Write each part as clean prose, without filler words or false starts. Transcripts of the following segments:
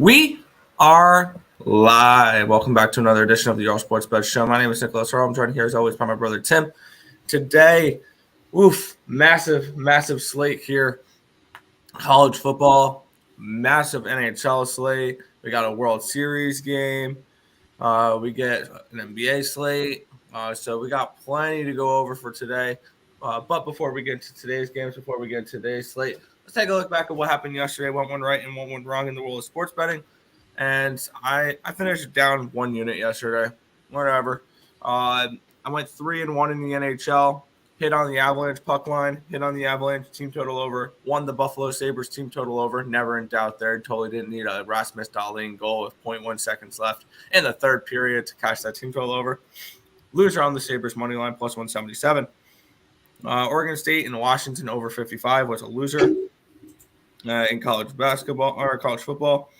We are live. Welcome back to another edition of the Earle Sports Bet Show. My name is Nicholas Earle. I'm joined here as always by my brother Tim. Today, massive slate here. College football, massive NHL slate. We got a World Series game. We get an NBA slate. So we got plenty to go over for today. But before we get into today's games, before we get into today's slate, let's take a look back at what happened yesterday. What went right and what went wrong in the world of sports betting. And I finished down 1 unit yesterday. Whatever. I went 3-1 in the NHL. Hit on the Avalanche puck line. Hit on the Avalanche team total over. Won the Buffalo Sabres team total over. Never in doubt there. Totally didn't need a Rasmus Dahlin goal with 0.1 seconds left in the third period to cash that team total over. Loser on the Sabres money line plus 177. Oregon State and Washington over 55 was a loser in college basketball or college football.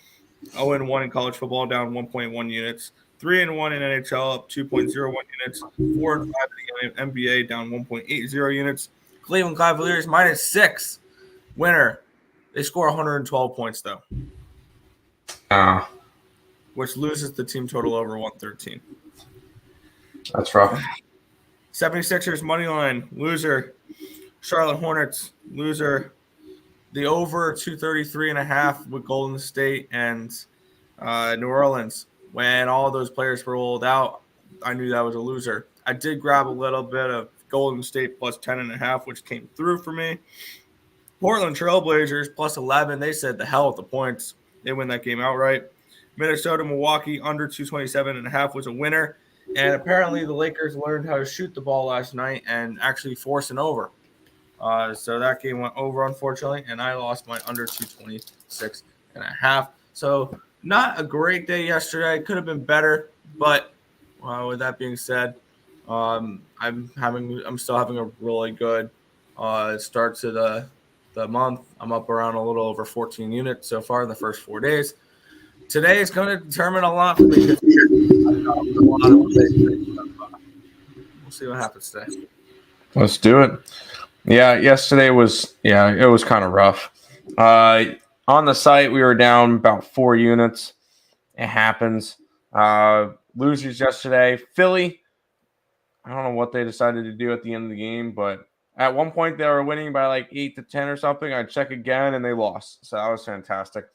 0-1 in college football, down 1.1 units. 3-1 in NHL, up 2.01 units. 4-5 in the NBA, down 1.80 units. Cleveland Cavaliers -6 winner. They score 112 points though, which loses the team total over 113. That's rough. 76ers money line, loser. Charlotte Hornets, loser. The over 233.5 with Golden State and New Orleans. When all those players were rolled out, I knew that was a loser. I did grab a little bit of Golden State plus 10.5, which came through for me. Portland Trailblazers plus 11. They said the hell with the points. They win that game outright. Minnesota Milwaukee under 227.5 was a winner. And apparently the Lakers learned how to shoot the ball last night and actually force an over. So that game went over, unfortunately, and I lost my under 226.5. So not a great day yesterday. Could have been better, but with that being said, I'm still having a really good start to the month. I'm up around a little over 14 units so far in the first 4 days. Today is going to determine a lot for me. We'll see what happens today. Let's do it. Yeah, yesterday was it was kind of rough. On the site, we were down about 4 units. It happens. Losers yesterday. Philly, I don't know what they decided to do at the end of the game, but at one point they were winning by like 8-10 or something. I check again, and they lost. So that was fantastic.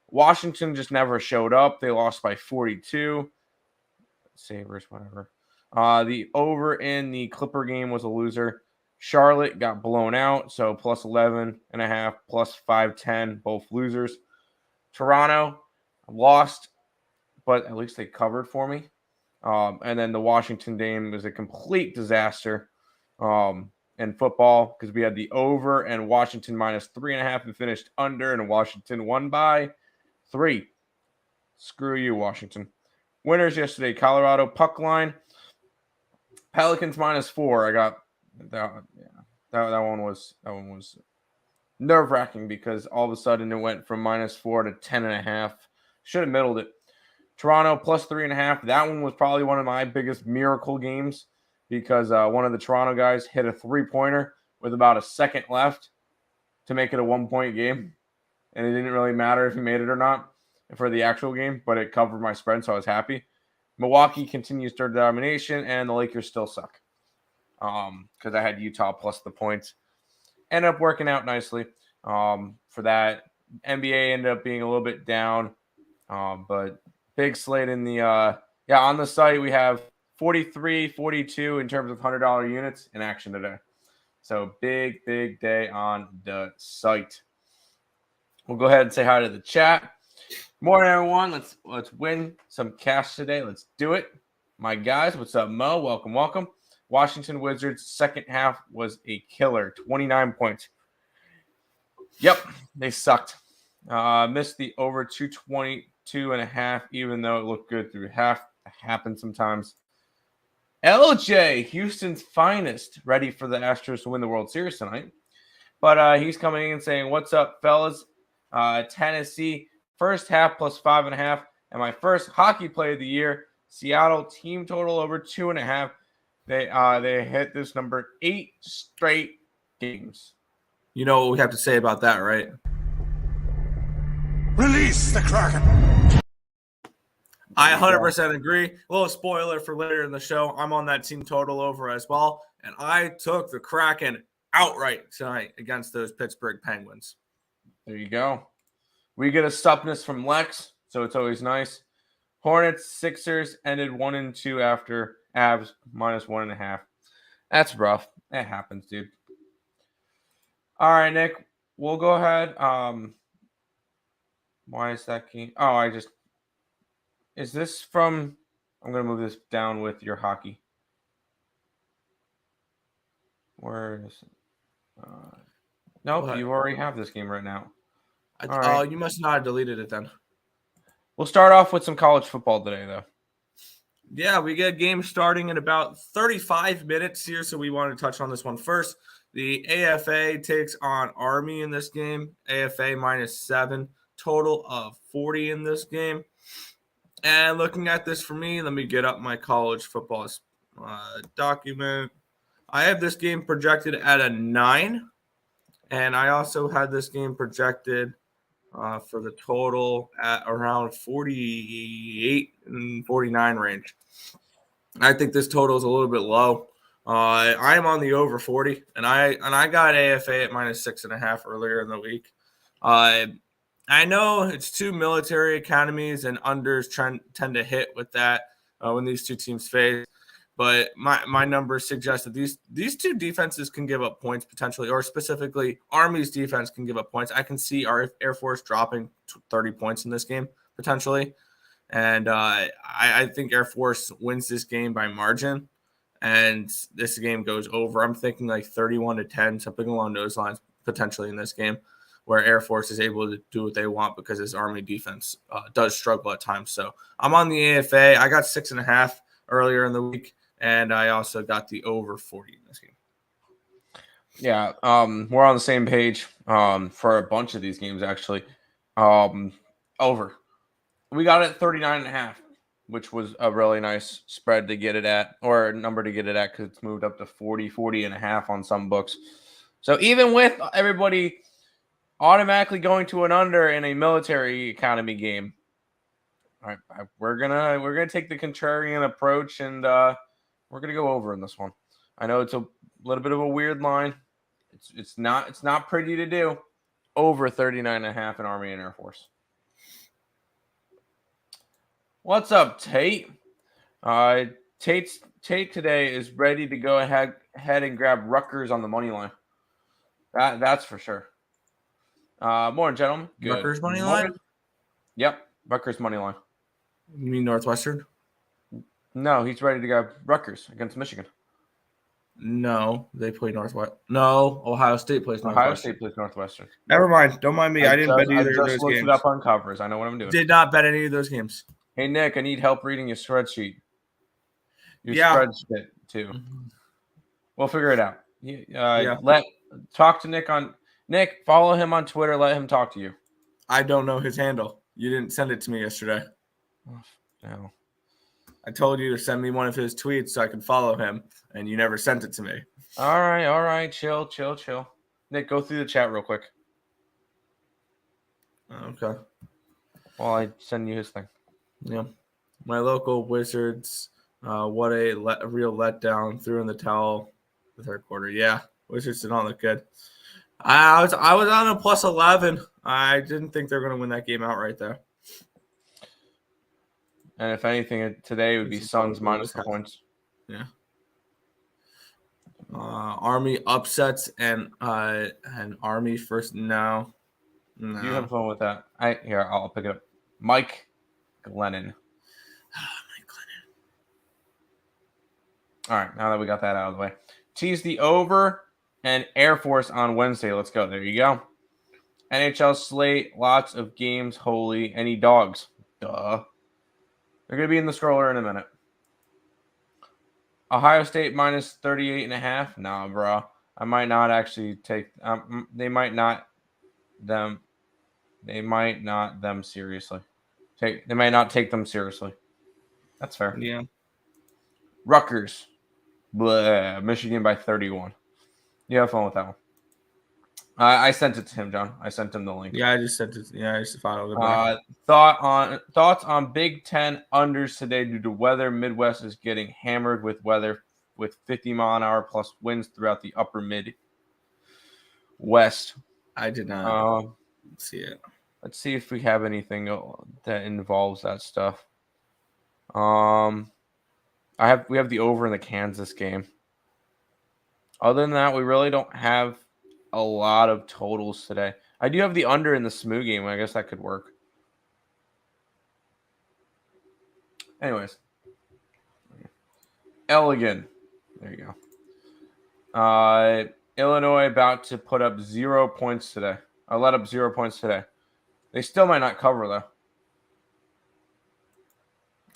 Washington just never showed up. They lost by 42. Sabres, whatever. The over in the Clipper game was a loser. Charlotte got blown out, so plus 11.5, plus 510, both losers. Toronto lost, but at least they covered for me. And then the Washington game was a complete disaster in football because we had the over and Washington -3.5 and finished under, and Washington won by 3. Screw you, Washington. Winners yesterday, Colorado puck line. Pelicans -4. I got that one was nerve-wracking because all of a sudden it went from -4 to 10.5. Should have middled it. Toronto +3.5. That one was probably one of my biggest miracle games because one of the Toronto guys hit a 3-pointer with about a second left to make it a 1-point game. And it didn't really matter if he made it or not for the actual game, but it covered my spread, so I was happy. Milwaukee continues their domination, and the Lakers still suck. Because I had Utah plus the points. Ended up working out nicely for that. NBA ended up being a little bit down. But big slate in the on the site we have 43, 42 in terms of $100 units in action today. So big day on the site. We'll go ahead and say hi to the chat. Morning, everyone. Let's win some cash today. Let's do it. My guys, what's up, Mo? Welcome. Washington Wizards second half was a killer, 29 points. Yep, they sucked. Missed the over 222.5, even though it looked good through half. It happens sometimes. LJ, Houston's finest, ready for the Astros to win the World Series tonight. But he's coming in and saying, "What's up, fellas? Tennessee first half plus 5.5, and my first hockey play of the year. Seattle team total over 2.5. They hit this number 8 straight games." You know what we have to say about that, right? Release the Kraken! I 100% agree. A little spoiler for later in the show. I'm on that team total over as well, and I took the Kraken outright tonight against those Pittsburgh Penguins. There you go. We get a suppness from Lex, so it's always nice. Hornets, Sixers ended 1-2 after Avs -1.5. That's rough. That happens, dude. All right, Nick. We'll go ahead. Why is that game? Oh, is this from? I'm gonna move this down with your hockey. Where is it? Nope, What? you already have this game right now. All right. You must not have deleted it then. We'll start off with some college football today, though. Yeah, we get a game starting in about 35 minutes here, so we want to touch on this one first. The AFA takes on Army in this game. AFA -7, total of 40 in this game. And looking at this for me, let me get up my college football document. I have this game projected at a 9, and I also had this game projected for the total at around 48 and 49 range. I think this total is a little bit low. I am on the over 40, and I got AFA at -6.5 earlier in the week. I know it's two military academies, and unders tend to hit with that when these two teams face. But my numbers suggest that these two defenses can give up points potentially, or specifically Army's defense can give up points. I can see our Air Force dropping 30 points in this game potentially. And I think Air Force wins this game by margin, and this game goes over. I'm thinking like 31-10, something along those lines potentially in this game, where Air Force is able to do what they want because his Army defense does struggle at times. So I'm on the AFA. I got 6.5 earlier in the week, and I also got the over 40 in this game. Yeah, we're on the same page for a bunch of these games, actually. Over. We got it at 39.5, which was a really nice spread to get it at, or number to get it at, because it's moved up to 40.5 on some books. So even with everybody automatically going to an under in a military academy game, all right, we're gonna take the contrarian approach, and we're gonna go over in this one. I know it's a little bit of a weird line. It's not pretty to do. Over 39.5 in Army and Air Force. What's up, Tate? Tate today is ready to go ahead and grab Rutgers on the money line. That's for sure. Morning, gentlemen. Good. Rutgers money line? Yep, Rutgers money line. You mean Northwestern? No, he's ready to go Rutgers against Michigan. No, they play Northwestern. No, Ohio State plays Northwestern. Ohio State plays Northwestern. Never mind. Don't mind me. I didn't bet either of those games. I just looked it up on covers. I know what I'm doing. Did not bet any of those games. Hey, Nick, I need help reading your spreadsheet. Your spreadsheet, too. We'll figure it out. Talk to Nick on... Nick, follow him on Twitter. Let him talk to you. I don't know his handle. You didn't send it to me yesterday. No. I told you to send me one of his tweets so I could follow him, and you never sent it to me. All right. Chill. Nick, go through the chat real quick. Okay. While I send you his thing. Yeah. My local Wizards, what a real letdown. Threw in the towel the third quarter. Yeah, Wizards did not look good. I was on a +11. I didn't think they were going to win that game outright, though. And if anything, today would be Suns minus the points. Yeah. Army upsets and Army first. No. You have fun with that. I'll pick it up. Mike Glennon. Mike Glennon. All right, now that we got that out of the way, tease the over and Air Force on Wednesday. Let's go. There you go. NHL slate, lots of games. Holy, any dogs? Duh. They're going to be in the scroller in a minute. Ohio State minus 38.5. Nah, bro. I might not actually take. They might not them seriously. They might not take them seriously. That's fair. Yeah. Rutgers, Michigan by 31. You have fun with that one. I sent it to him, John. I sent him the link. Yeah, I just sent it. Yeah, I just filed it back. Thoughts on Big Ten unders today due to weather. Midwest is getting hammered with weather with 50-mile-an-hour plus winds throughout the upper Midwest. I did not see it. Let's see if we have anything that involves that stuff. We have the over in the Kansas game. Other than that, we really don't have a lot of totals today. I do have the under in the SMU game. I guess that could work. Anyways. Elegant. There you go. Illinois about to put up 0 points today. I let up 0 points today. They still might not cover, though.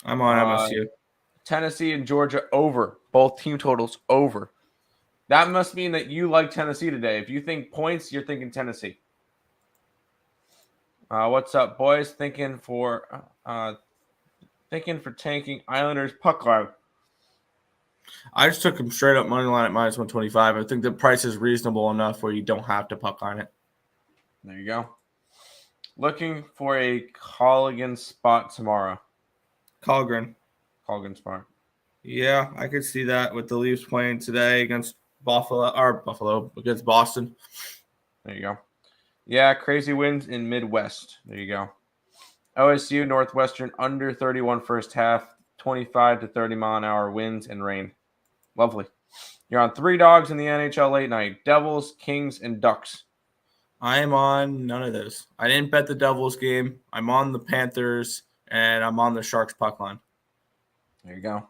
I'm on MSU. Tennessee and Georgia over. Both team totals over. That must mean that you like Tennessee today. If you think points, you're thinking Tennessee. What's up, boys? Thinking for tanking Islanders puck line. I just took him straight up money line at minus 125. I think the price is reasonable enough where you don't have to puck line it. There you go. Looking for a Colligan spot tomorrow. Colligan spot. Yeah, I could see that with the Leafs playing today against Buffalo against Boston. There you go. Yeah, crazy wins in Midwest. There you go. OSU Northwestern under 31 first half, 25 to 30 mile an hour winds and rain. Lovely. You're on 3 dogs in the NHL late night. Devils, Kings, and Ducks. I am on none of those. I didn't bet the Devils game. I'm on the Panthers, and I'm on the Sharks puck line. There you go.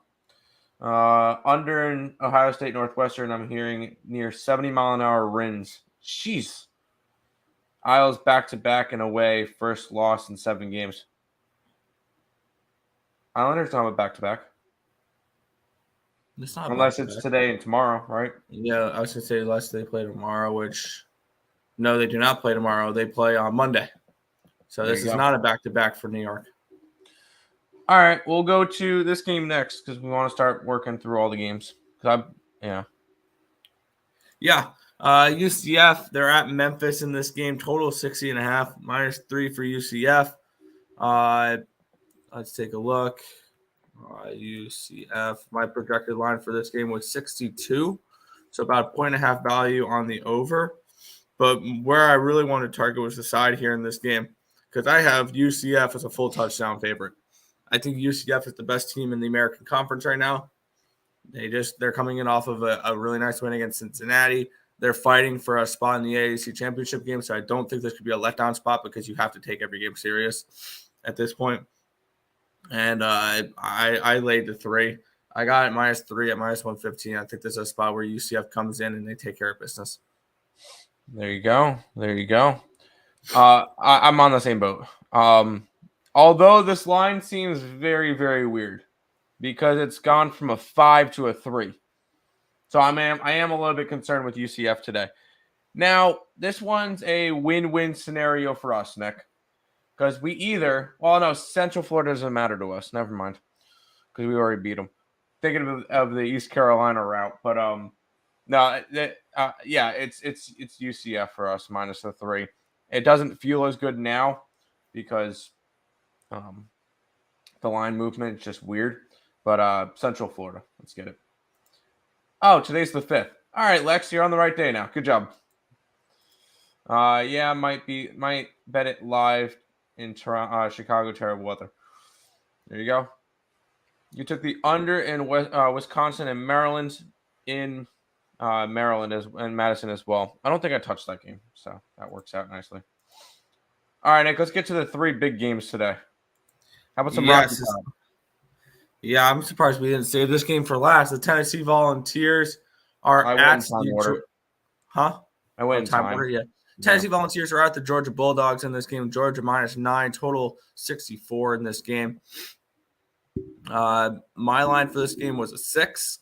Under in Ohio State Northwestern, I'm hearing near 70 mile an hour winds. Jeez. Isles back-to-back and away, first loss in 7 games. Islanders don't have a back-to-back. Unless it's today and tomorrow, right? Yeah, I was going to say unless they play tomorrow, which no, they do not play tomorrow. They play on Monday. So this is not a back-to-back for New York. All right, we'll go to this game next because we want to start working through all the games. Yeah. UCF, they're at Memphis in this game. Total 60.5, -3 for UCF. Let's take a look. UCF, my projected line for this game was 62. So about 1.5 value on the over. But where I really want to target was the side here in this game because I have UCF as a full touchdown favorite. I think UCF is the best team in the American Conference right now. They're coming in off of a really nice win against Cincinnati. They're fighting for a spot in the AAC championship game, so I don't think this could be a letdown spot because you have to take every game serious at this point. And I laid the 3. I got it -3 at -115. I think this is a spot where UCF comes in and they take care of business. There you go. I'm on the same boat. Although this line seems very, very weird because it's gone from a 5 to a 3. So I am a little bit concerned with UCF today. Now, this one's a win-win scenario for us, Nick. Because Central Florida doesn't matter to us. Never mind. Because we already beat them. Thinking of the East Carolina route. But it's UCF for us minus the 3. It doesn't feel as good now because the line movement is just weird. But Central Florida, let's get it. Oh, today's the 5th. All right, Lex, you're on the right day now. Good job. Might bet it live in Chicago. Terrible weather. There you go. You took the under in Wisconsin and Maryland in Maryland and Madison as well. I don't think I touched that game, so that works out nicely. All right, Nick, let's get to the 3 big games today. How about some Rocky Top? Yeah, I'm surprised we didn't save this game for last. The Tennessee Volunteers are at order. Huh? I went in time order, yeah. Tennessee Volunteers are at the Georgia Bulldogs in this game. Georgia -9, total 64 in this game. My line for this game was a 6.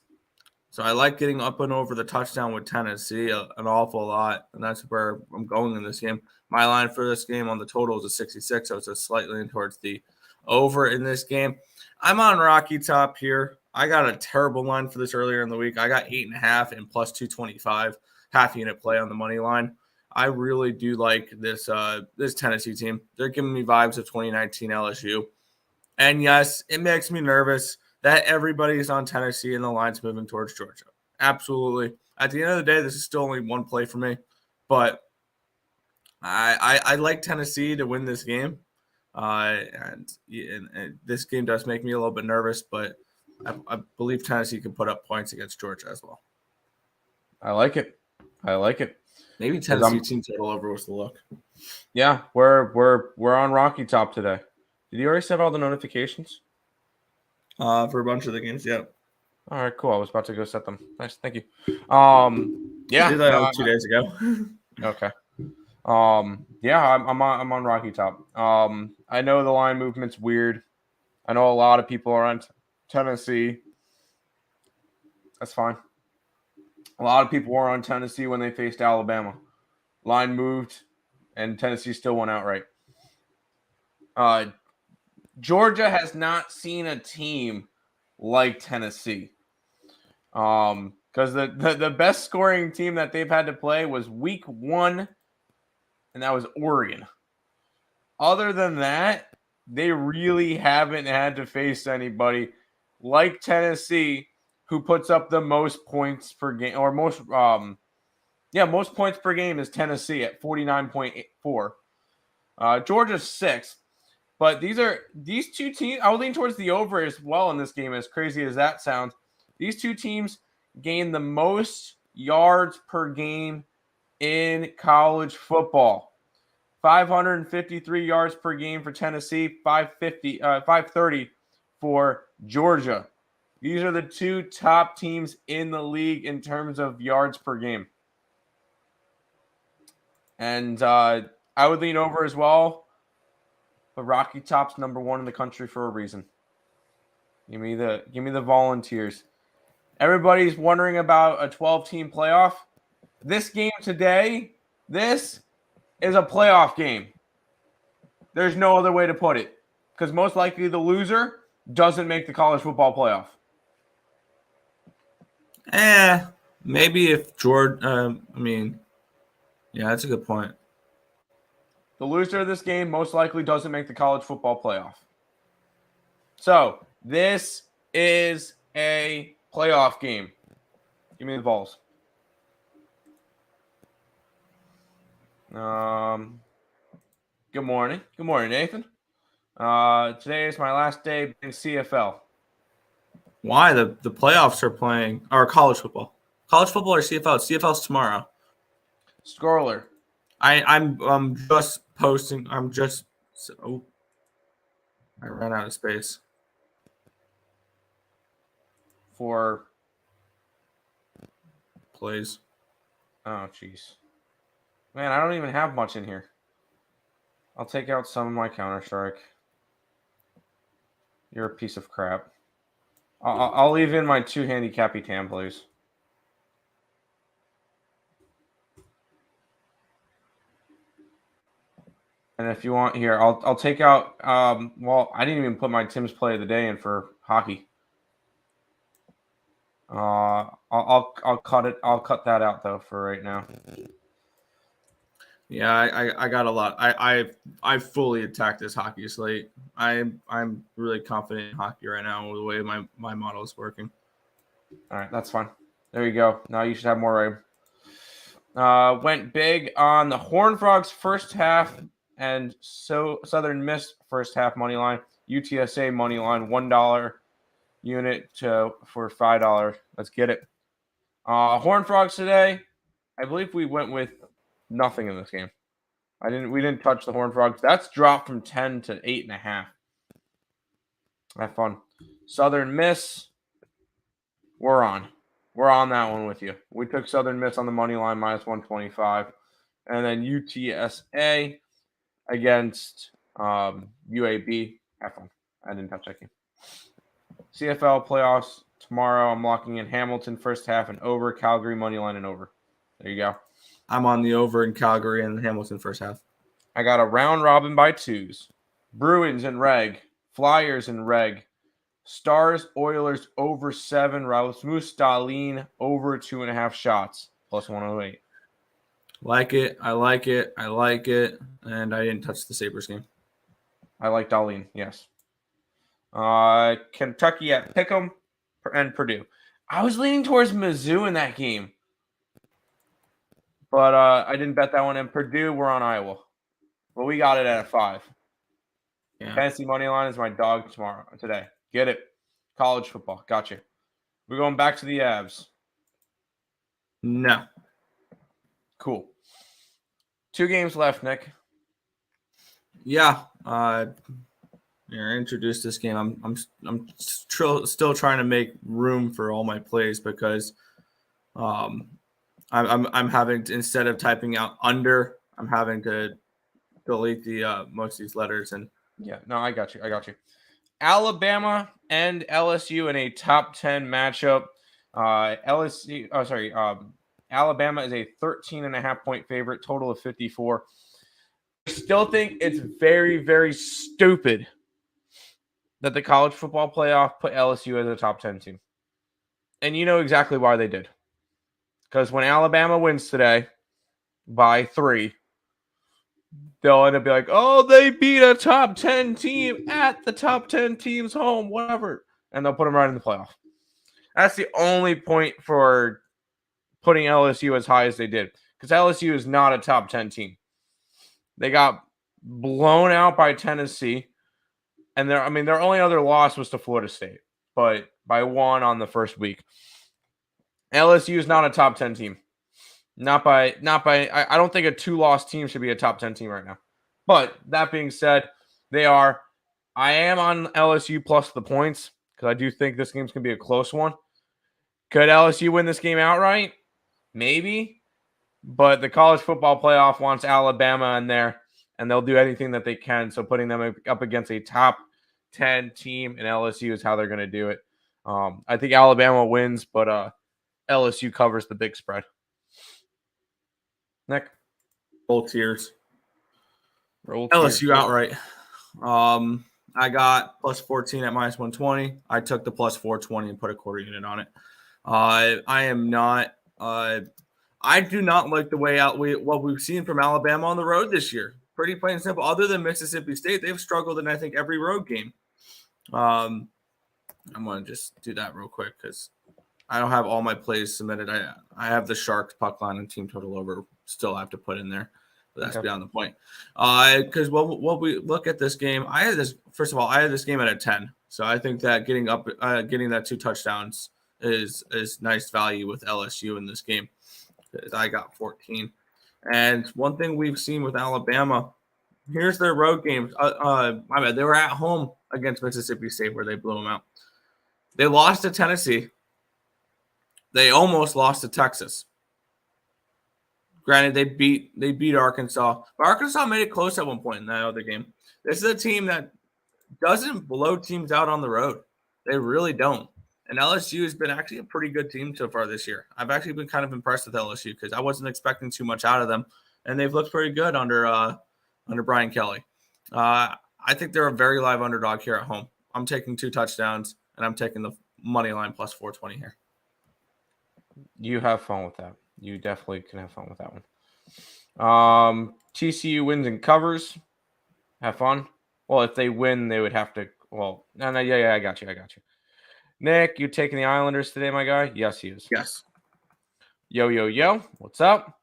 So I like getting up and over the touchdown with Tennessee an awful lot, and that's where I'm going in this game. My line for this game on the total is a 66, so it's just slightly in towards the over in this game. I'm on Rocky Top here. I got a terrible line for this earlier in the week. I got 8.5 and plus 225 half unit play on the money line. I really do like this this Tennessee team. They're giving me vibes of 2019 LSU. And yes, it makes me nervous that everybody's on Tennessee and the line's moving towards Georgia. Absolutely. At the end of the day, this is still only one play for me. But I like Tennessee to win this game. And this game does make me a little bit nervous, but I believe Tennessee can put up points against Georgia as well. I like it. Maybe Tennessee team total over was the look. Yeah, we're on Rocky Top today. Did you already set all the notifications? For a bunch of the games, yeah. All right, cool. I was about to go set them. Nice, thank you. Yeah, I did that like 2 days ago. Okay. Yeah, I'm on Rocky Top. I know the line movement's weird. I know a lot of people are on Tennessee. That's fine. A lot of people were on Tennessee when they faced Alabama. Line moved, and Tennessee still went outright. Georgia has not seen a team like Tennessee. Because the best scoring team that they've had to play was week 1, and that was Oregon. Other than that, they really haven't had to face anybody like Tennessee, who puts up the most points per game, or most points per game is Tennessee at 49.4. Georgia's 6th. But these two teams, I would lean towards the over as well in this game, as crazy as that sounds. These two teams gain the most yards per game in college football. 553 yards per game for Tennessee, 530 for Georgia. These are the two top teams in the league in terms of yards per game. And I would lean over as well. But Rocky Top's number 1 in the country for a reason. Give me the Volunteers. Everybody's wondering about a 12-team playoff. This game today, this is a playoff game. There's no other way to put it. Because most likely the loser doesn't make the college football playoff. Maybe if Georgia, yeah, that's a good point. The loser of this game most likely doesn't make the college football playoff. So, this is a playoff game. Give me the balls. Good morning. Good morning, Nathan. Today is my last day in CFL. Why? The playoffs are playing, or college football. College football or CFL? CFL's tomorrow. Scorler. I'm just posting. I ran out of space. For plays. Oh, jeez. Man, I don't even have much in here. I'll take out some of my Counter-Strike. You're a piece of crap. I'll leave in my 2 handicappy Tam, please. And if you want here, I'll take out. Well, I didn't even put my Tim's play of the day in for hockey. I'll cut it. I'll cut that out though for right now. Yeah, I got a lot. I fully attacked this hockey slate. I'm really confident in hockey right now with the way my model is working. All right, that's fine. There you go. Now you should have more rain. Went big on the Horned Frogs first half and Southern Miss first half money line. UTSA money line $1 unit for $5. Let's get it. Horned Frogs today. I believe we went with nothing in this game. We didn't touch the Horned Frogs. That's dropped from 10 to 8.5. Have fun. Southern Miss. We're on that one with you. We took Southern Miss on the money line -125, and then UTSA against UAB. Have fun. I didn't touch that game. CFL playoffs tomorrow. I'm locking in Hamilton first half and over. Calgary money line and over. There you go. I'm on the over in Calgary and Hamilton first half. I got a round robin by 2s. Bruins and reg. Flyers and reg. Stars, Oilers over 7. Rasmus Dahlin over 2.5 shots plus 108. Like it. I like it. I like it. And I didn't touch the Sabres game. I like Darlene, yes. Kentucky at Pick'em and Purdue. I was leaning towards Mizzou in that game, but I didn't bet that one. And Purdue, we're on Iowa, but we got it at a 5. Yeah. Fantasy money line is my dog today. Get it? College football, gotcha. We're going back to the Avs. No. Cool. 2 games left, Nick. Yeah. Introduce this game. I'm still trying to make room for all my plays because I'm having to, instead of typing out under, I'm having to delete the most of these letters. And yeah, no, I got you. Alabama and LSU in a top 10 matchup. Alabama is a 13.5 point favorite, total of 54. I still think it's very, very stupid that the college football playoff put LSU as a top 10 team. And you know exactly why they did. Because when Alabama wins today by 3, they'll end up being like, oh, they beat a top 10 team at the top 10 team's home, whatever. And they'll put them right in the playoff. That's the only point for putting LSU as high as they did. Because LSU is not a top 10 team. They got blown out by Tennessee. And their only other loss was to Florida State, but by 1 on the first week. LSU is not a top 10 team. Not by. I don't think a 2-loss team should be a top 10 team right now. But that being said, they are. I am on LSU plus the points because I do think this game's going to be a close one. Could LSU win this game outright? Maybe. But the college football playoff wants Alabama in there, and they'll do anything that they can. So putting them up against a top 10 team in LSU is how they're going to do it. I think Alabama wins, but LSU covers the big spread. Nick? both tiers. LSU outright. I got plus 14 at minus 120. I took the plus 420 and put a quarter unit on it. I am not. I do not like the way what we've seen from Alabama on the road this year. Pretty plain and simple. Other than Mississippi State, they've struggled in I think every road game. I'm gonna just do that real quick because I don't have all my plays submitted. I have the Sharks puck line and team total over. Still have to put in there. But that's beyond the point. Because what we look at this game, I had this game at a 10. So I think that getting that 2 touchdowns is nice value with LSU in this game. I got 14. And one thing we've seen with Alabama, here's their road games. My bad. They were at home against Mississippi State where they blew them out. They lost to Tennessee. They almost lost to Texas. Granted, they beat Arkansas, but Arkansas made it close at one point in that other game. This is a team that doesn't blow teams out on the road. They really don't. And LSU has been actually a pretty good team so far this year. I've actually been kind of impressed with LSU because I wasn't expecting too much out of them, and they've looked pretty good under Brian Kelly. I think they're a very live underdog here at home. I'm taking 2 touchdowns, and I'm taking the money line plus 420 here. You have fun with that. You definitely can have fun with that one. TCU wins and covers. Have fun. Well, if they win, they would have to. Well, no, yeah, I got you. Nick, you taking the Islanders today, my guy? Yes, he is. Yes. Yo. What's up?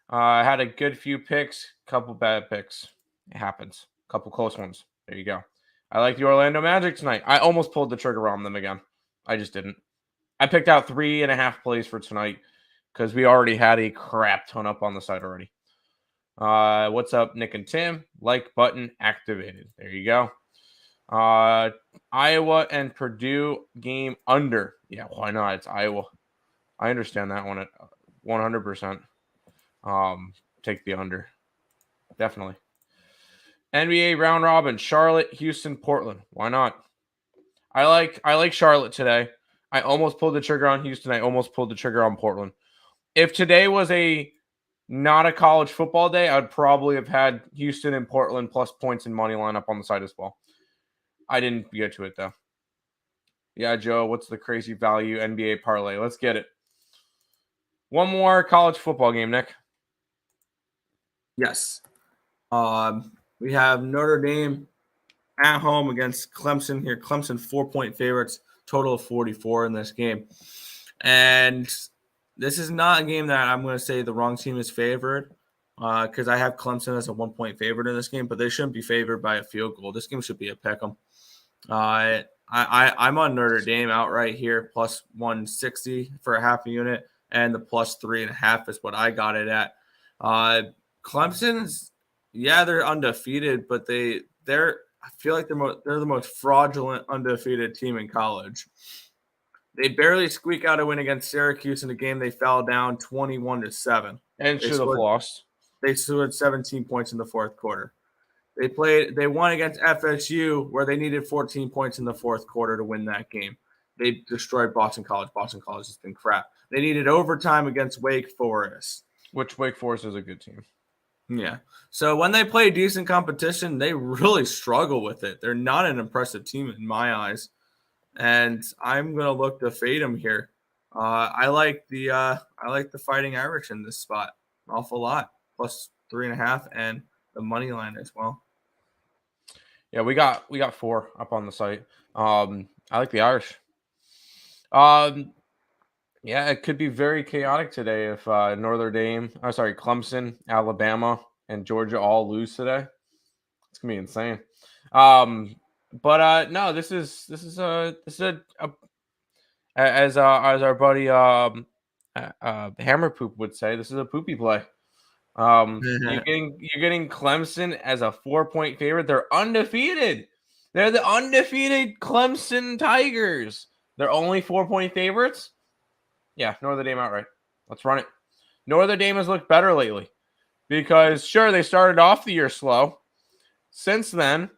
I had a good few picks, couple bad picks. It happens. Couple close ones. There you go. I like the Orlando Magic tonight. I almost pulled the trigger on them again. I just didn't. I picked out 3.5 plays for tonight because we already had a crap ton up on the site already. What's up, Nick and Tim? Like button activated. There you go. Iowa and Purdue game under. Yeah, why not? It's Iowa. I understand that one at 100%. Take the under. Definitely. NBA round robin. Charlotte, Houston, Portland. Why not? I like Charlotte today. I almost pulled the trigger on Houston. I almost pulled the trigger on Portland. If today was not a college football day, I would probably have had Houston and Portland plus points and money line up on the side as well. I didn't get to it, though. Yeah, Joe, what's the crazy value NBA parlay? Let's get it. One more college football game, Nick. Yes. We have Notre Dame at home against Clemson here. Clemson 4-point favorites, total of 44 in this game. And this is not a game that I'm going to say the wrong team is favored because I have Clemson as a 1-point favorite in this game, but they shouldn't be favored by a field goal. This game should be a pick 'em. I'm on Notre Dame outright here, plus 160 for a half a unit, and the plus 3.5 is what I got it at. Clemson's, they're undefeated, but I feel like they're the most fraudulent undefeated team in college. They barely squeak out a win against Syracuse in a game they fell down 21-7. And should have lost. They scored 17 points in the fourth quarter. They won against FSU where they needed 14 points in the fourth quarter to win that game. They destroyed Boston College. Boston College has been crap. They needed overtime against Wake Forest. Which Wake Forest is a good team. Yeah. So when they play decent competition, they really struggle with it. They're not an impressive team in my eyes. And I'm gonna look to fade them here. I like the Fighting Irish in this spot an awful lot, plus 3.5, and the money line as well. Yeah, we got 4 up on the site. I like the Irish. Yeah, it could be very chaotic today if Clemson, Alabama, and Georgia all lose today. It's gonna be insane. But no, this is as our buddy Hammer Poop would say, this is a poopy play. You're getting Clemson as a 4-point favorite. They're undefeated. They're the undefeated Clemson Tigers. They're only 4-point favorites. Yeah, Notre Dame outright. Let's run it. Notre Dame has looked better lately because sure they started off the year slow. Since then,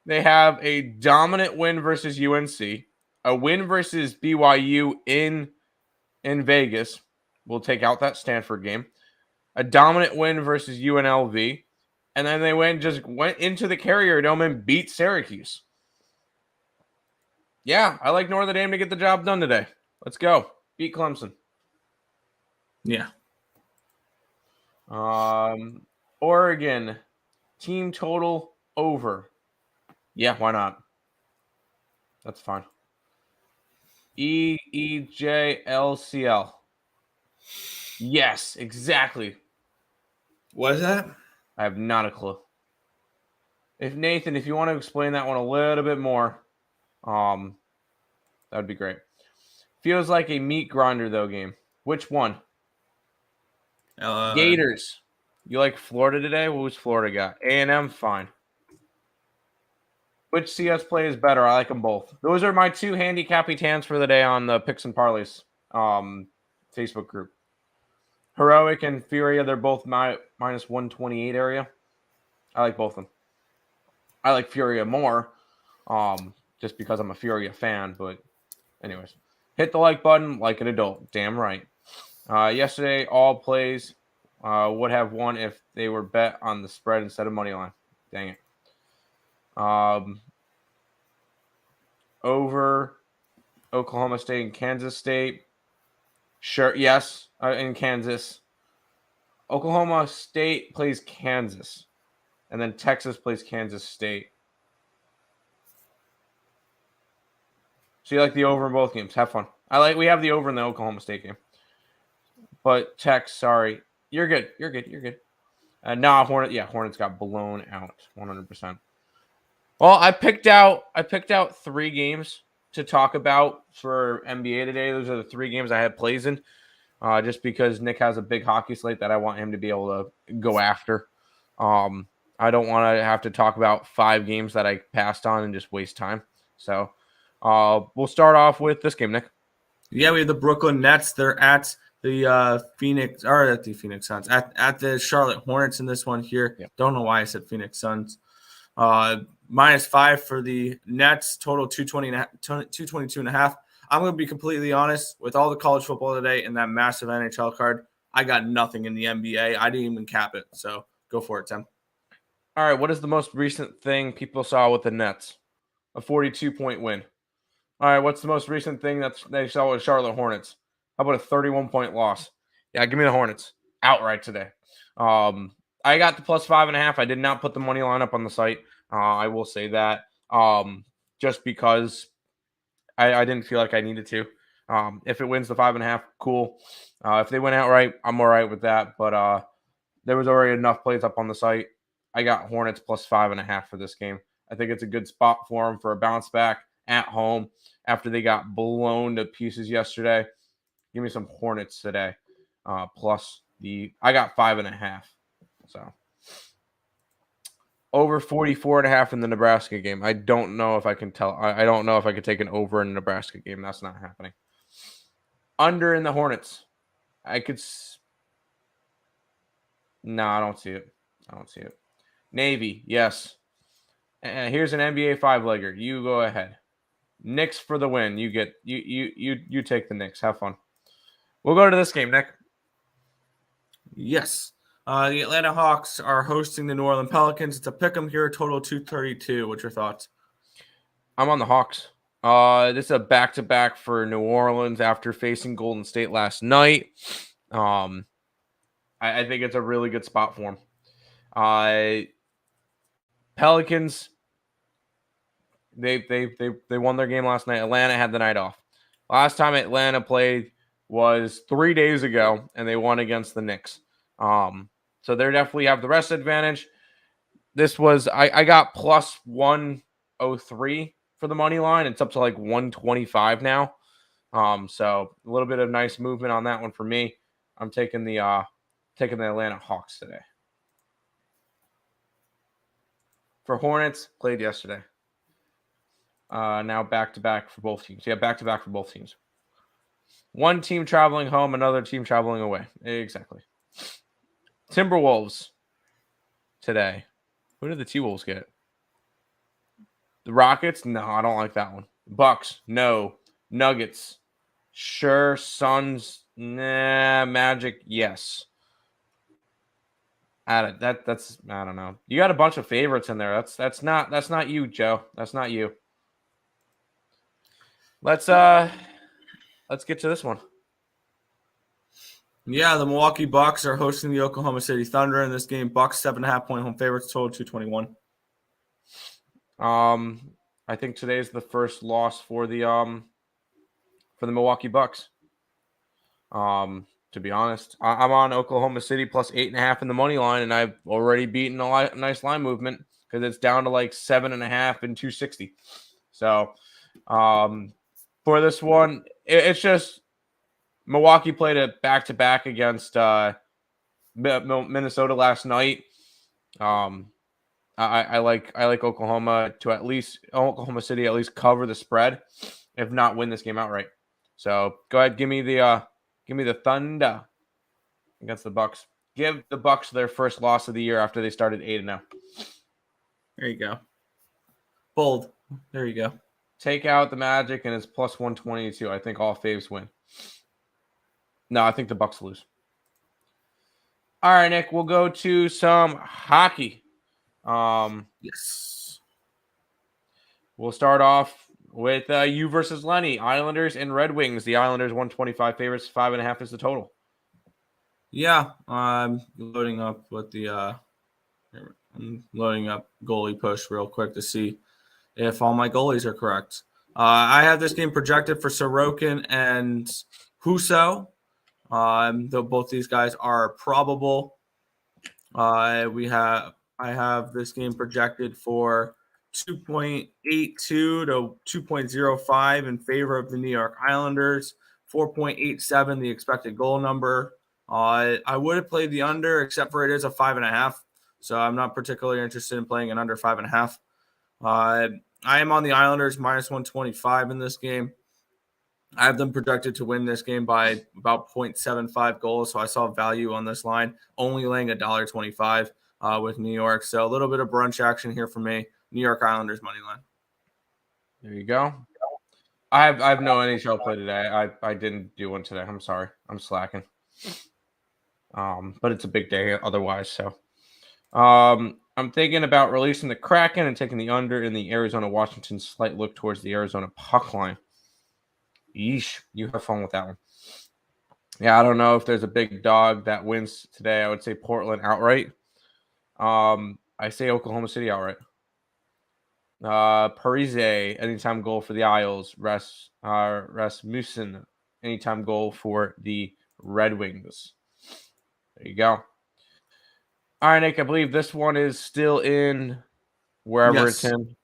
they have a dominant win versus UNC, a win versus BYU in Vegas. We'll take out that Stanford game. A dominant win versus UNLV, and then they went into the Carrier Dome and beat Syracuse. Yeah, I like Notre Dame to get the job done today. Let's go. Beat Clemson. Yeah. Oregon, team total over. Yeah, why not? That's fine. EEJLCL. Yes, exactly. What is that? I have not a clue. If you want to explain that one a little bit more, that would be great. Feels like a meat grinder though game. Which one? Gators. You like Florida today? What was Florida got? A&M, fine. Which CS play is better? I like them both. Those are my 2 handy capitans for the day on the Picks and Parleys Facebook group. Heroic and Furia, they're both minus 128 area. I like both of them. I like Furia more, just because I'm a Furia fan. But anyways, hit the like button like an adult. Damn right. Yesterday, all plays would have won if they were bet on the spread instead of money line. Dang it. Over Oklahoma State and Kansas State. Sure, yes, in Kansas. Oklahoma State plays Kansas, and then Texas plays Kansas State. So you like the over in both games? Have fun. We have the over in the Oklahoma State game. But Tex, sorry, you're good. Hornets got blown out 100%. Well, I picked out 3 games to talk about for NBA today. Those are the 3 games I had plays in, just because Nick has a big hockey slate that I want him to be able to go after. I don't want to have to talk about 5 games that I passed on and just waste time. So we'll start off with this game, Nick. Yeah, we have the Brooklyn Nets. They're at the Phoenix Suns, at the Charlotte Hornets in this one here. Yep. Don't know why I said Phoenix Suns. -5 for the Nets, total 222.5. I'm going to be completely honest with all the college football today and that massive NHL card. I got nothing in the NBA. I didn't even cap it. So go for it, Tim. All right. What is the most recent thing people saw with the Nets? A 42-point win. All right. What's the most recent thing that they saw with Charlotte Hornets? How about a 31-point loss? Yeah, give me the Hornets outright today. I got the plus 5.5. I did not put the money line up on the site. I will say that just because I didn't feel like I needed to. If it wins the 5.5, cool. If they win outright, I'm all right with that. But there was already enough plays up on the site. I got Hornets plus 5.5 for this game. I think it's a good spot for them for a bounce back at home after they got blown to pieces yesterday. Give me some Hornets today. I got 5.5. So over 44.5 in the Nebraska game. I don't know if I can tell. I don't know if I could take an over in the Nebraska game. That's not happening. Under in the Hornets. No, I don't see it. Navy, yes. Here's an NBA 5-legger. You go ahead. Knicks for the win. You take the Knicks. Have fun. We'll go to this game, Nick. Yes. The Atlanta Hawks are hosting the New Orleans Pelicans. It's a pick'em here, total 232. What's your thoughts? I'm on the Hawks. This is a back-to-back for New Orleans after facing Golden State last night. I think it's a really good spot for them. Pelicans, they won their game last night. Atlanta had the night off. Last time Atlanta played was 3 days ago, and they won against the Knicks. So they definitely have the rest advantage. This was I got plus 103 for the money line. It's up to like 125 now. So a little bit of nice movement on that one for me. I'm taking the Atlanta Hawks today. For Hornets, played yesterday. Now back-to-back for both teams. Yeah, back-to-back for both teams. One team traveling home, another team traveling away. Exactly. Timberwolves today. Who did the T-Wolves get? The Rockets? No, I don't like that one. Bucks? No. Nuggets? Sure. Suns? Nah. Magic? Yes. That's I don't know. You got a bunch of favorites in there. That's not you, Joe. That's not you. Let's get to this one. Yeah, the Milwaukee Bucks are hosting the Oklahoma City Thunder in this game. Bucks 7.5-point home favorites, total 221. I think today's the first loss for the Milwaukee Bucks. To be honest, I'm on Oklahoma City plus 8.5 in the money line, and I've already beaten a nice line movement because it's down to like 7.5 and 260. So, for this one, it's just Milwaukee played a back-to-back against Minnesota last night. I like Oklahoma City at least cover the spread, if not win this game outright. So go ahead, give me the Thunder against the Bucks. Give the Bucks their first loss of the year after they started 8-0. There you go. Bold. There you go. Take out the Magic and it's plus 122. I think all faves win. No, I think the Bucks lose. All right, Nick, we'll go to some hockey. Yes. We'll start off with you versus Lenny. Islanders and Red Wings. The Islanders 125 favorites. 5.5 is the total. Yeah, I'm loading up with I'm loading up goalie push real quick to see if all my goalies are correct. I have this game projected for Sorokin and Husso. Though both these guys are probable. I have this game projected for 2.82 to 2.05 in favor of the New York Islanders. 4.87 the expected goal number. I would have played the under, except for it is a 5.5. So I'm not particularly interested in playing an under 5.5. I am on the Islanders minus 125 in this game. I have them projected to win this game by about 0.75 goals. So I saw value on this line, only laying $1.25 with New York. So a little bit of brunch action here for me. New York Islanders money line. There you go. I have no NHL play today. I didn't do one today. I'm sorry. I'm slacking. But it's a big day otherwise. So I'm thinking about releasing the Kraken and taking the under in the Arizona-Washington slight look towards the Arizona puck line. Yeesh. You have fun with that one. Yeah, I don't know if there's a big dog that wins today. I would say Portland outright. I say Oklahoma City outright. Parise, anytime goal for the Isles. Rasmussen, anytime goal for the Red Wings. There you go. All right, Nick, I believe this one is still in wherever it's Yes. in.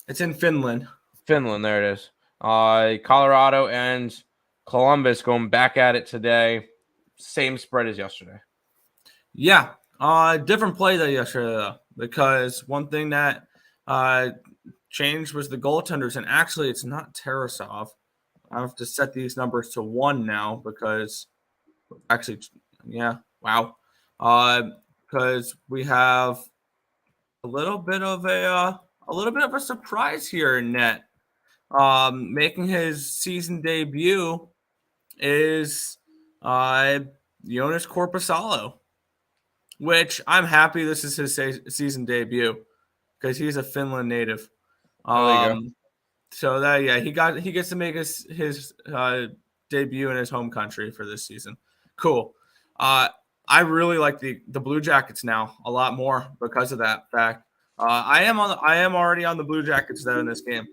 It's in Finland. Finland, there it is. Colorado and Columbus going back at it today. Same spread as yesterday. Yeah. Different play than yesterday, though, because one thing that changed was the goaltenders, and actually it's not Tarasov. I have to set these numbers to 1 now because actually, yeah, wow. Because we have a little bit of a surprise here in net. Making his season debut is Jonas Corposalo, which I'm happy this is his season debut because he's a Finland native. Oh, there you go. So that he gets to make his debut in his home country for this season. Cool. I really like the Blue Jackets now a lot more because of that fact. I am already on the Blue Jackets though in this game.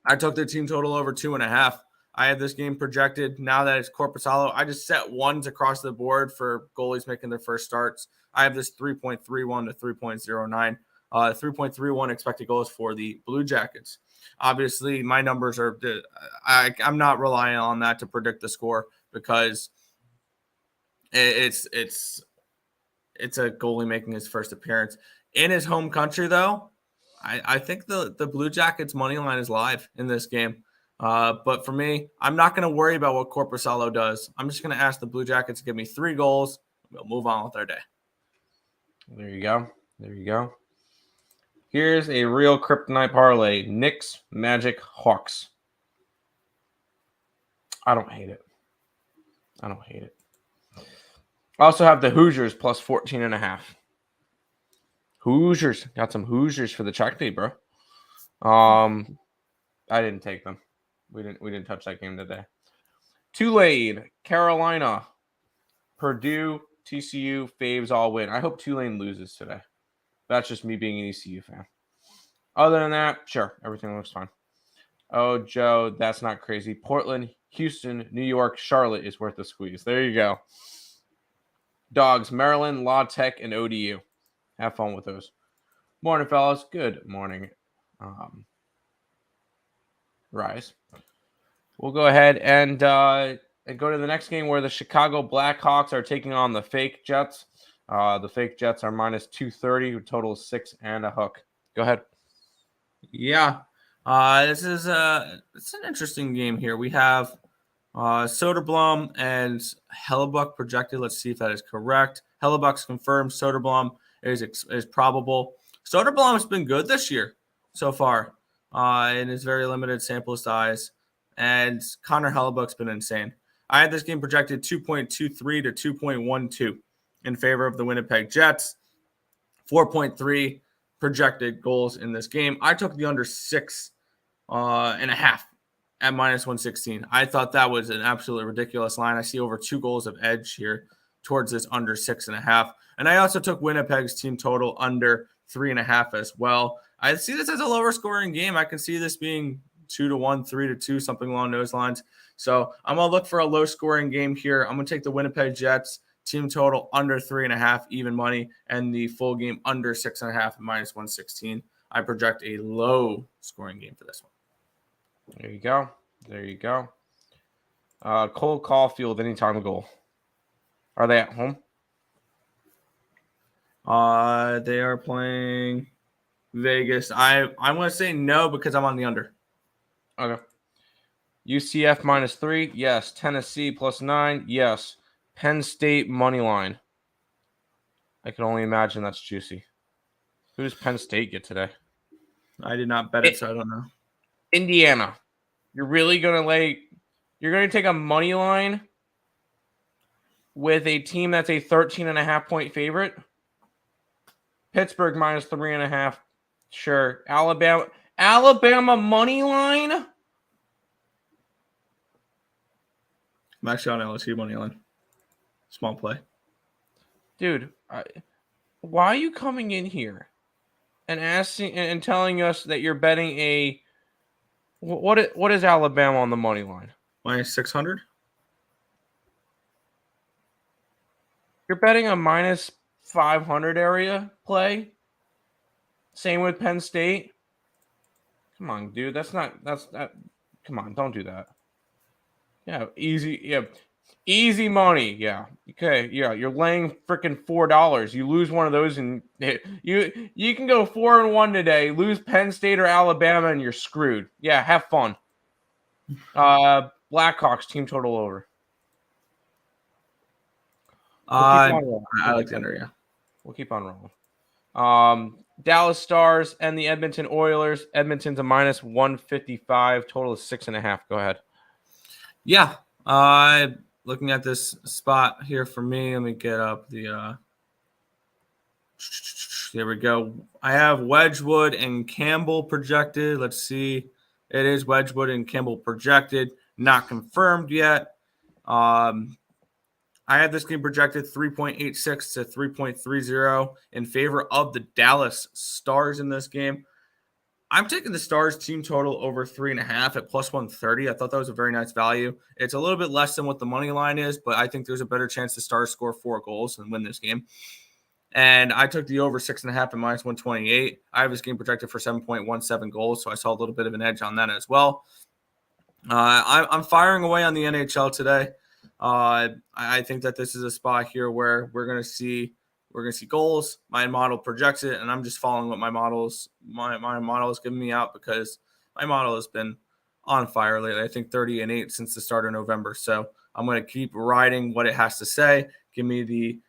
I took their team total over 2.5. I have this game projected now that it's Corpusalo. I just set ones across the board for goalies making their first starts. I have this 3.31 to 3.09. 3.31 expected goals for the Blue Jackets. Obviously, my numbers are I'm not relying on that to predict the score because it's a goalie making his first appearance in his home country. Though I think the Blue Jackets money line is live in this game. But for me, I'm not going to worry about what Corpusalo does. I'm just going to ask the Blue Jackets to give me 3 goals. We'll move on with our day. There you go. There you go. Here's a real kryptonite parlay. Knicks, Magic, Hawks. I don't hate it. I also have the Hoosiers plus 14.5. Hoosiers. Got some Hoosiers for the check day, bro. I didn't take them. We didn't touch that game today. Tulane, Carolina, Purdue, TCU, Faves all win. I hope Tulane loses today. That's just me being an ECU fan. Other than that, sure, everything looks fine. Oh, Joe, that's not crazy. Portland, Houston, New York, Charlotte is worth the squeeze. There you go. Dogs, Maryland, La Tech, and ODU. Have fun with those. Morning, fellas. Good morning. Rise. We'll go ahead and go to the next game where the Chicago Blackhawks are taking on the fake Jets. The fake Jets are minus 230, total 6 and a hook. Go ahead. Yeah. This is it's an interesting game here. We have Soderblom and Hellebuck projected. Let's see if that is correct. Hellebuck's confirmed. Soderblom is probable. Soderblom has been good this year so far in his very limited sample size. And Connor Hellebuck's been insane. I had this game projected 2.23 to 2.12 in favor of the Winnipeg Jets. 4.3 projected goals in this game. I took the under 6.5 at minus 116. I thought that was an absolutely ridiculous line. I see over 2 goals of edge here towards this under 6.5. And I also took Winnipeg's team total under 3.5 as well. I see this as a lower scoring game. I can see this being 2-1, 3-2, something along those lines. So I'm going to look for a low scoring game here. I'm going to take the Winnipeg Jets team total under 3.5 even money and the full game under 6.5 at minus 116. I project a low scoring game for this one. There you go. There you go. Cole Caulfield, anytime goal. Are they at home? They are playing Vegas. I'm going to say no because I'm on the under. Okay. UCF minus 3. Yes. Tennessee plus 9. Yes. Penn State money line. I can only imagine that's juicy. Who does Penn State get today? I did not bet it, so I don't know. Indiana. You're really going to you're going to take a money line with a team that's a 13.5 point favorite? Pittsburgh minus 3.5. Sure. Alabama money line? I'm actually on LSU money line. Small play. Dude, Why are you coming in here and asking and telling us that you're betting a what is Alabama on the money line? Minus 600. You're betting a minus 500 area play. Same with Penn State. Come on, dude. That's that. Come on, don't do that. Yeah, easy. Yeah, easy money. Yeah. Okay. Yeah, you're laying freaking $4. You lose one of those, and you can go 4-1 today. Lose Penn State or Alabama, and you're screwed. Yeah, have fun. Blackhawks team total over. We'll keep on rolling. I like the under, yeah. We'll keep on rolling. Dallas Stars and the Edmonton Oilers. Edmonton's a minus 155. Total is 6.5. Go ahead. Yeah. Looking at this spot here for me, let me get up the there we go. I have Wedgwood and Campbell projected. Let's see. It is Wedgwood and Campbell projected, not confirmed yet. I have this game projected 3.86 to 3.30 in favor of the Dallas Stars in this game. I'm taking the Stars team total over 3.5 at plus 130. I thought that was a very nice value. It's a little bit less than what the money line is, but I think there's a better chance the Stars score 4 goals and win this game. And I took the over 6.5 at minus 128. I have this game projected for 7.17 goals, so I saw a little bit of an edge on that as well. I'm firing away on the NHL today. I think that this is a spot here where we're gonna see goals. My model projects it, and I'm just following what my model is giving me out because my model has been on fire lately. I think 30-8 since the start of November. So I'm gonna keep riding what it has to say. Give me the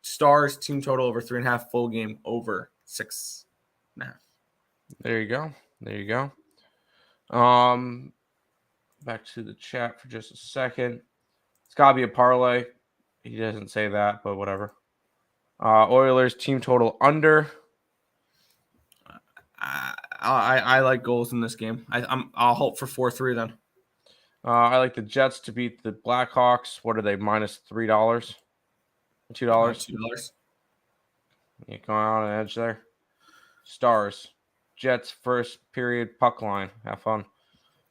Stars team total over 3.5, full game over 6.5. There you go. There you go. Back to the chat for just a second. It's got to be a parlay. He doesn't say that, but whatever. Oilers team total under. I like goals in this game. I'll hope for 4-3 then. I like the Jets to beat the Blackhawks. What are they? Minus $3, $2. $2. You going on an edge there. Stars. Jets first period puck line. Have fun.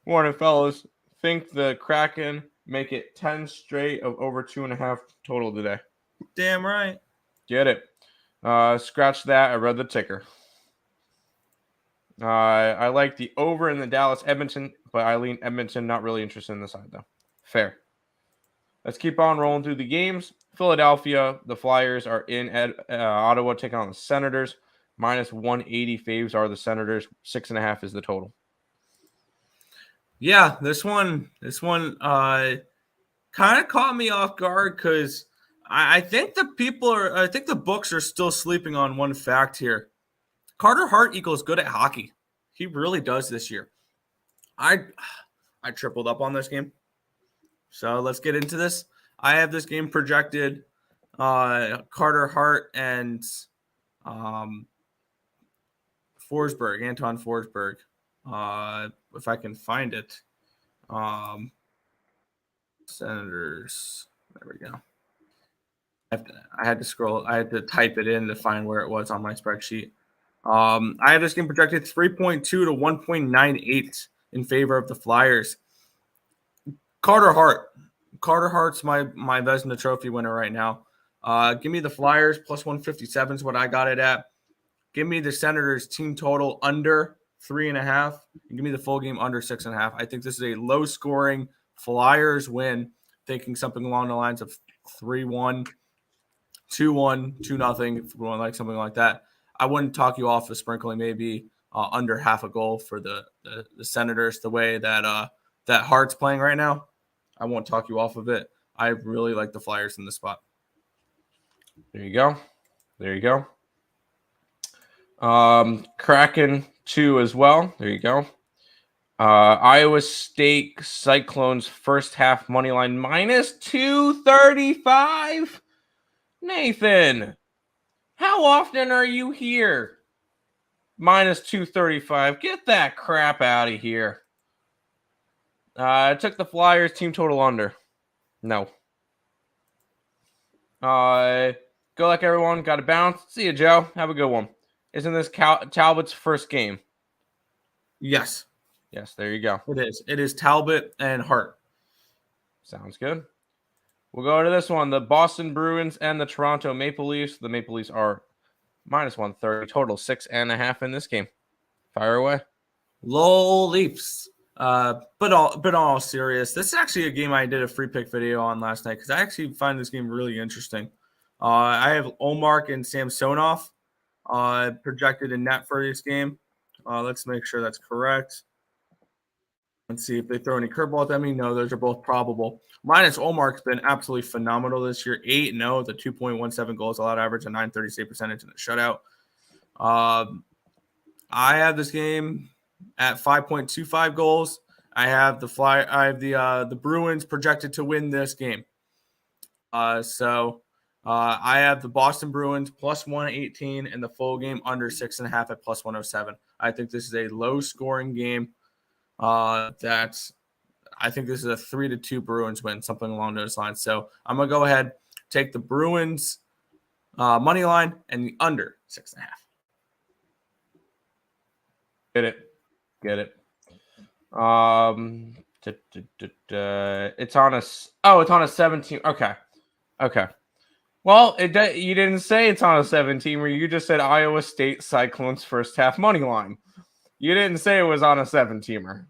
Morning, fellas. Think the Kraken make it 10 straight of over 2.5 total today. Damn right. Get it. Scratch that. I read the ticker. I like the over in the Dallas Edmonton, but I lean Edmonton. Not really interested in the side, though. Fair. Let's keep on rolling through the games. Philadelphia, the Flyers are in Ottawa taking on the Senators. Minus 180 faves are the Senators. 6.5 is the total. Yeah, this one kind of caught me off guard because I think the books are still sleeping on one fact here. Carter Hart equals good at hockey. He really does this year. I tripled up on this game. So let's get into this. I have this game projected Carter Hart and Anton Forsberg. If I can find it. Senators. There we go. I had to scroll. I had to type it in to find where it was on my spreadsheet. I have this game projected 3.2 to 1.98 in favor of the Flyers. Carter Hart's my Vezina Trophy winner right now. Give me the Flyers plus 157 is what I got it at. Give me the Senators team total under 3.5. And give me the full game under 6.5. I think this is a low scoring Flyers win. Thinking something along the lines of 3-1, 2-1, 2-0, like something like that. I wouldn't talk you off of sprinkling maybe under half a goal for the Senators the way that that Hart's playing right now. I won't talk you off of it. I really like the Flyers in this spot. There you go. There you go. Kraken 2 as well. There you go. Iowa State Cyclones first half money line minus 235. Nathan, how often are you here? Minus 235. Get that crap out of here. I took the Flyers team total under. No. Good luck, everyone. Got to bounce. See you, Joe. Have a good one. Isn't this Talbot's first game? Yes. Yes, there you go. It is. It is Talbot and Hart. Sounds good. We'll go to this one. The Boston Bruins and the Toronto Maple Leafs. The Maple Leafs are minus 130. Total 6.5 in this game. Fire away. Lowell Leafs. But all serious, this is actually a game I did a free pick video on last night because I actually find this game really interesting. I have Olmark and Samsonov projected in net for this game. Let's make sure that's correct. Let's see if they throw any curveballs at me. No, those are both probable. Linus Olmark's been absolutely phenomenal this year. 8-0 with a 2.17 goals allowed average, a 930 save percentage, and a shutout. I have this game at 5.25 goals. I have the Bruins projected to win this game. So I have the Boston Bruins plus 118 and the full game under 6.5 at plus 107. I think this is a low scoring game. I think this is a 3-2 Bruins win, something along those lines. So I'm gonna go ahead, take the Bruins money line and the under 6.5. Get it. It's on a 17. Okay. Well, you didn't say it's on a 17-teamer. You just said Iowa State Cyclones first half money line. You didn't say it was on a 7-teamer.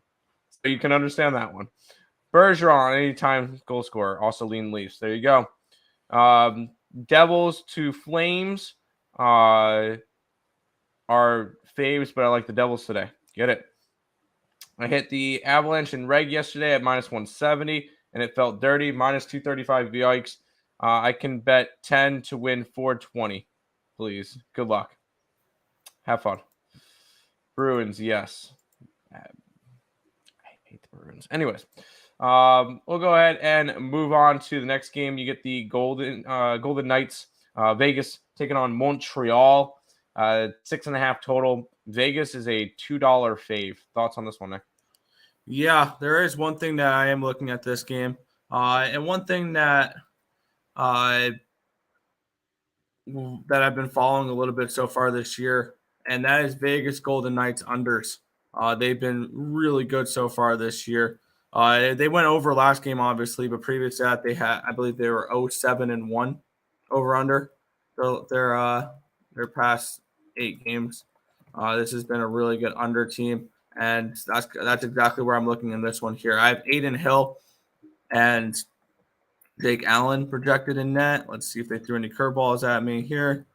So you can understand that one. Bergeron, anytime goal scorer, also lean Leafs. There you go. Devils to Flames are faves, but I like the Devils today. Get it. I hit the Avalanche and Reg yesterday at minus 170, and it felt dirty. Minus 235 yikes. I can bet 10 to win 420. Please. Good luck. Have fun. Bruins, yes. I hate the Bruins. Anyways, we'll go ahead and move on to the next game. You get the Golden Knights, Vegas taking on Montreal. 6.5 total. Vegas is a $2 fave. Thoughts on this one, Nick? Yeah, there is one thing that I am looking at this game, and one thing that I've been following a little bit so far this year, and that is Vegas Golden Knights unders. They've been really good so far this year. They went over last game, obviously, but previous to that, I believe they were 0-7-1 over under. So their past 8 games. This has been a really good under team, and that's exactly where I'm looking in this one here. I have Aiden Hill and Jake Allen projected in net. Let's see if they threw any curveballs at me here.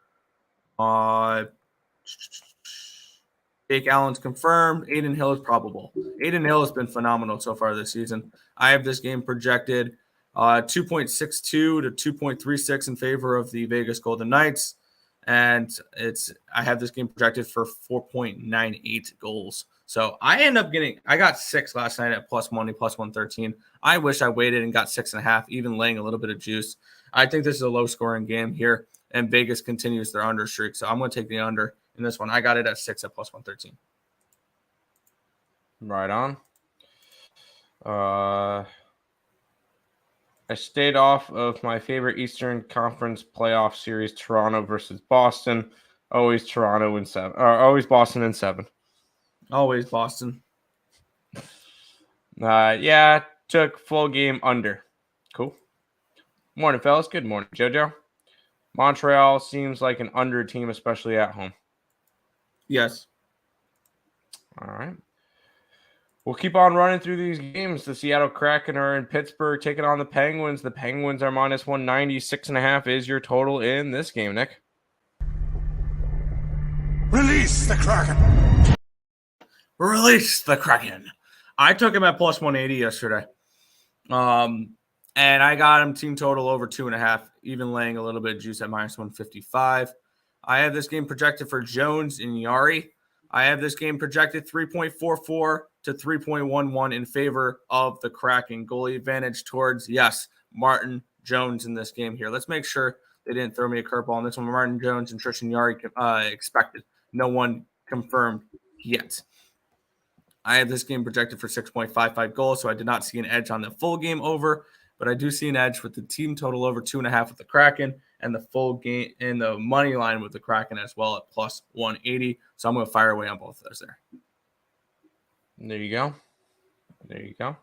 Jake Allen's confirmed. Aiden Hill is probable. Aiden Hill has been phenomenal so far this season. I have this game projected 2.62 to 2.36 in favor of the Vegas Golden Knights. And I have this game projected for 4.98 goals. So I got 6 last night at plus money, plus 113. I wish I waited and got 6.5, even laying a little bit of juice. I think this is a low scoring game here, and Vegas continues their under streak. So I'm going to take the under in this one. I got it at 6 at plus 113. Right on. I stayed off of my favorite Eastern Conference playoff series, Toronto versus Boston. Always Toronto in 7, or always Boston in 7. Always Boston. Yeah, took full game under. Cool. Morning, fellas. Good morning, JoJo. Montreal seems like an under team, especially at home. Yes. All right. We'll keep on running through these games. The Seattle Kraken are in Pittsburgh taking on the Penguins. The Penguins are minus 190. 6.5 is your total in this game, Nick. Release the Kraken. Release the Kraken. I took him at plus 180 yesterday. And I got him team total over 2.5, even laying a little bit of juice at minus 155. I have this game projected for Jones and Yari. I have this game projected 3.44 to 3.11 in favor of the Kraken. Goalie advantage towards, yes, Martin Jones in this game here. Let's make sure they didn't throw me a curveball on this one. Martin Jones and Tristan Yari expected. No one confirmed yet. I have this game projected for 6.55 goals, so I did not see an edge on the full game over, but I do see an edge with the team total over 2.5 with the Kraken and the full game and the money line with the Kraken as well at plus 180. So I'm going to fire away on both of those there. There you go.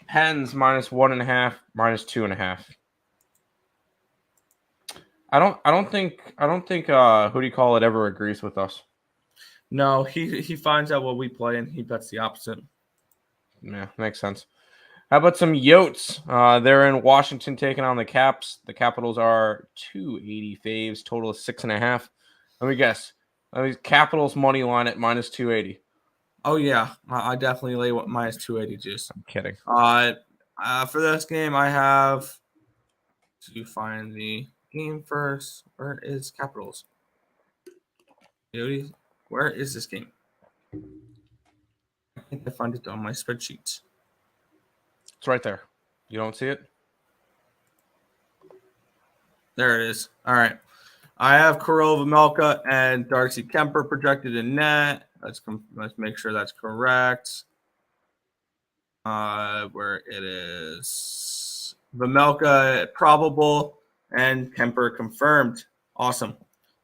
Pens minus 1.5, minus 2.5. I don't think who do you call it ever agrees with us. No, he finds out what we play and he bets the opposite. Yeah, makes sense. How about some Yotes? They're in Washington taking on the Caps. The Capitals are 280 faves, total of 6.5. Let me guess. Capitals money line at minus 280. Oh yeah, I definitely lay minus 280 juice. I'm kidding. For this game, I have to find the game first. Where is Capitals? Where is this game? I think I found it on my spreadsheet. It's right there. You don't see it? There it is. All right. I have Earle Vejmelka and Darcy Kemper projected in net. Let's make sure that's correct. Where it is. Vejmelka probable and Kemper confirmed. Awesome.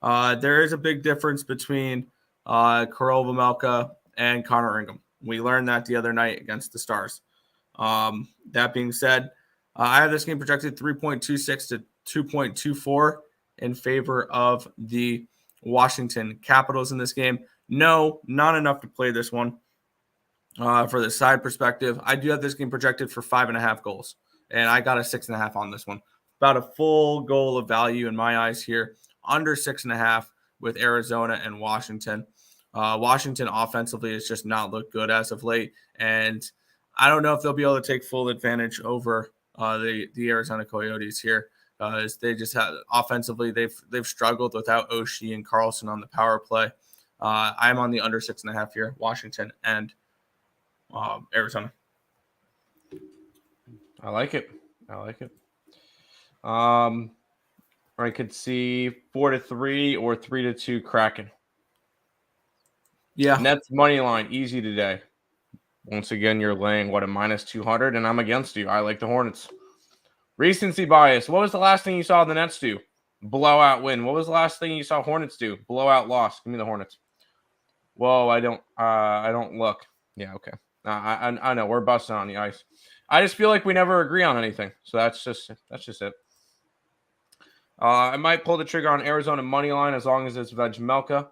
There is a big difference between Earle Vejmelka and Connor Ingram. We learned that the other night against the Stars. That being said, I have this game projected 3.26 to 2.24 in favor of the Washington Capitals in this game. No, not enough to play this one. For the side perspective, I do have this game projected for 5.5 goals, and I got a 6.5 on this one. About a full goal of value in my eyes here, under 6.5 with Arizona and Washington. Washington offensively has just not looked good as of late, and I don't know if they'll be able to take full advantage over the Arizona Coyotes here. They just had offensively they've struggled without Oshie and Carlson on the power play. I'm on the under 6.5 here, Washington and Arizona. I like it. I could see 4-3 or 3-2 Kraken. Yeah. Nets money line, easy today. Once again, you're laying a minus 200, and I'm against you. I like the Hornets. Recency bias. What was the last thing you saw the Nets do? Blowout win. What was the last thing you saw Hornets do? Blowout loss. Give me the Hornets. Whoa, I don't look. Yeah, okay. I know we're busting on the ice. I just feel like we never agree on anything. So that's just it. I might pull the trigger on Arizona money line as long as it's Vejmelka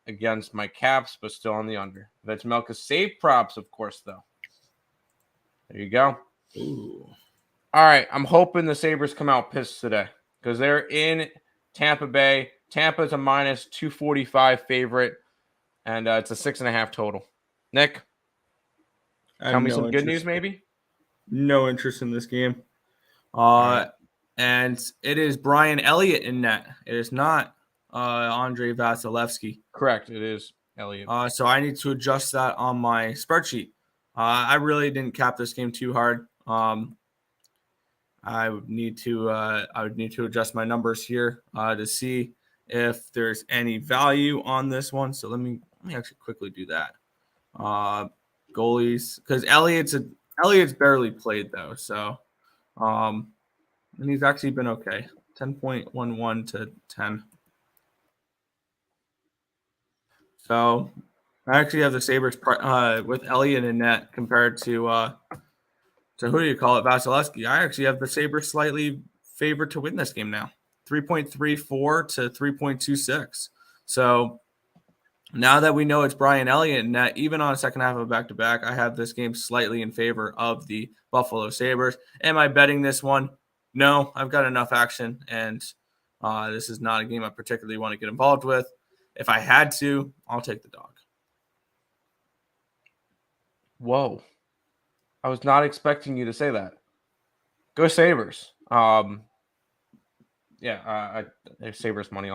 against my Caps, but still on the under. Vejmelka save props, of course, though. There you go. Ooh. All right, I'm hoping the Sabres come out pissed today because they're in Tampa Bay. Tampa's a minus 245 favorite, and it's a 6.5 total. Nick, tell me some good news, maybe? No interest in this game. Right. And it is Brian Elliott in net. It is not Andrei Vasilevsky. Correct, it is Elliott. So I need to adjust that on my spreadsheet. I really didn't cap this game too hard. I would need to adjust my numbers here to see if there's any value on this one. So let me actually quickly do that. Goalies, because Elliott's barely played though, so and he's actually been okay. 10.11 to 10. So I actually have the Sabres with Elliott in net compared to who do you call it, Vasilevsky. I actually have the Sabres slightly favored to win this game now, 3.34 to 3.26. So now that we know it's Brian Elliott in net, even on a second half of a back-to-back, I have this game slightly in favor of the Buffalo Sabres. Am I betting this one? No, I've got enough action, and this is not a game I particularly want to get involved with. If I had to, I'll take the dog. Whoa. I was not expecting you to say that. Go Sabres. Sabres money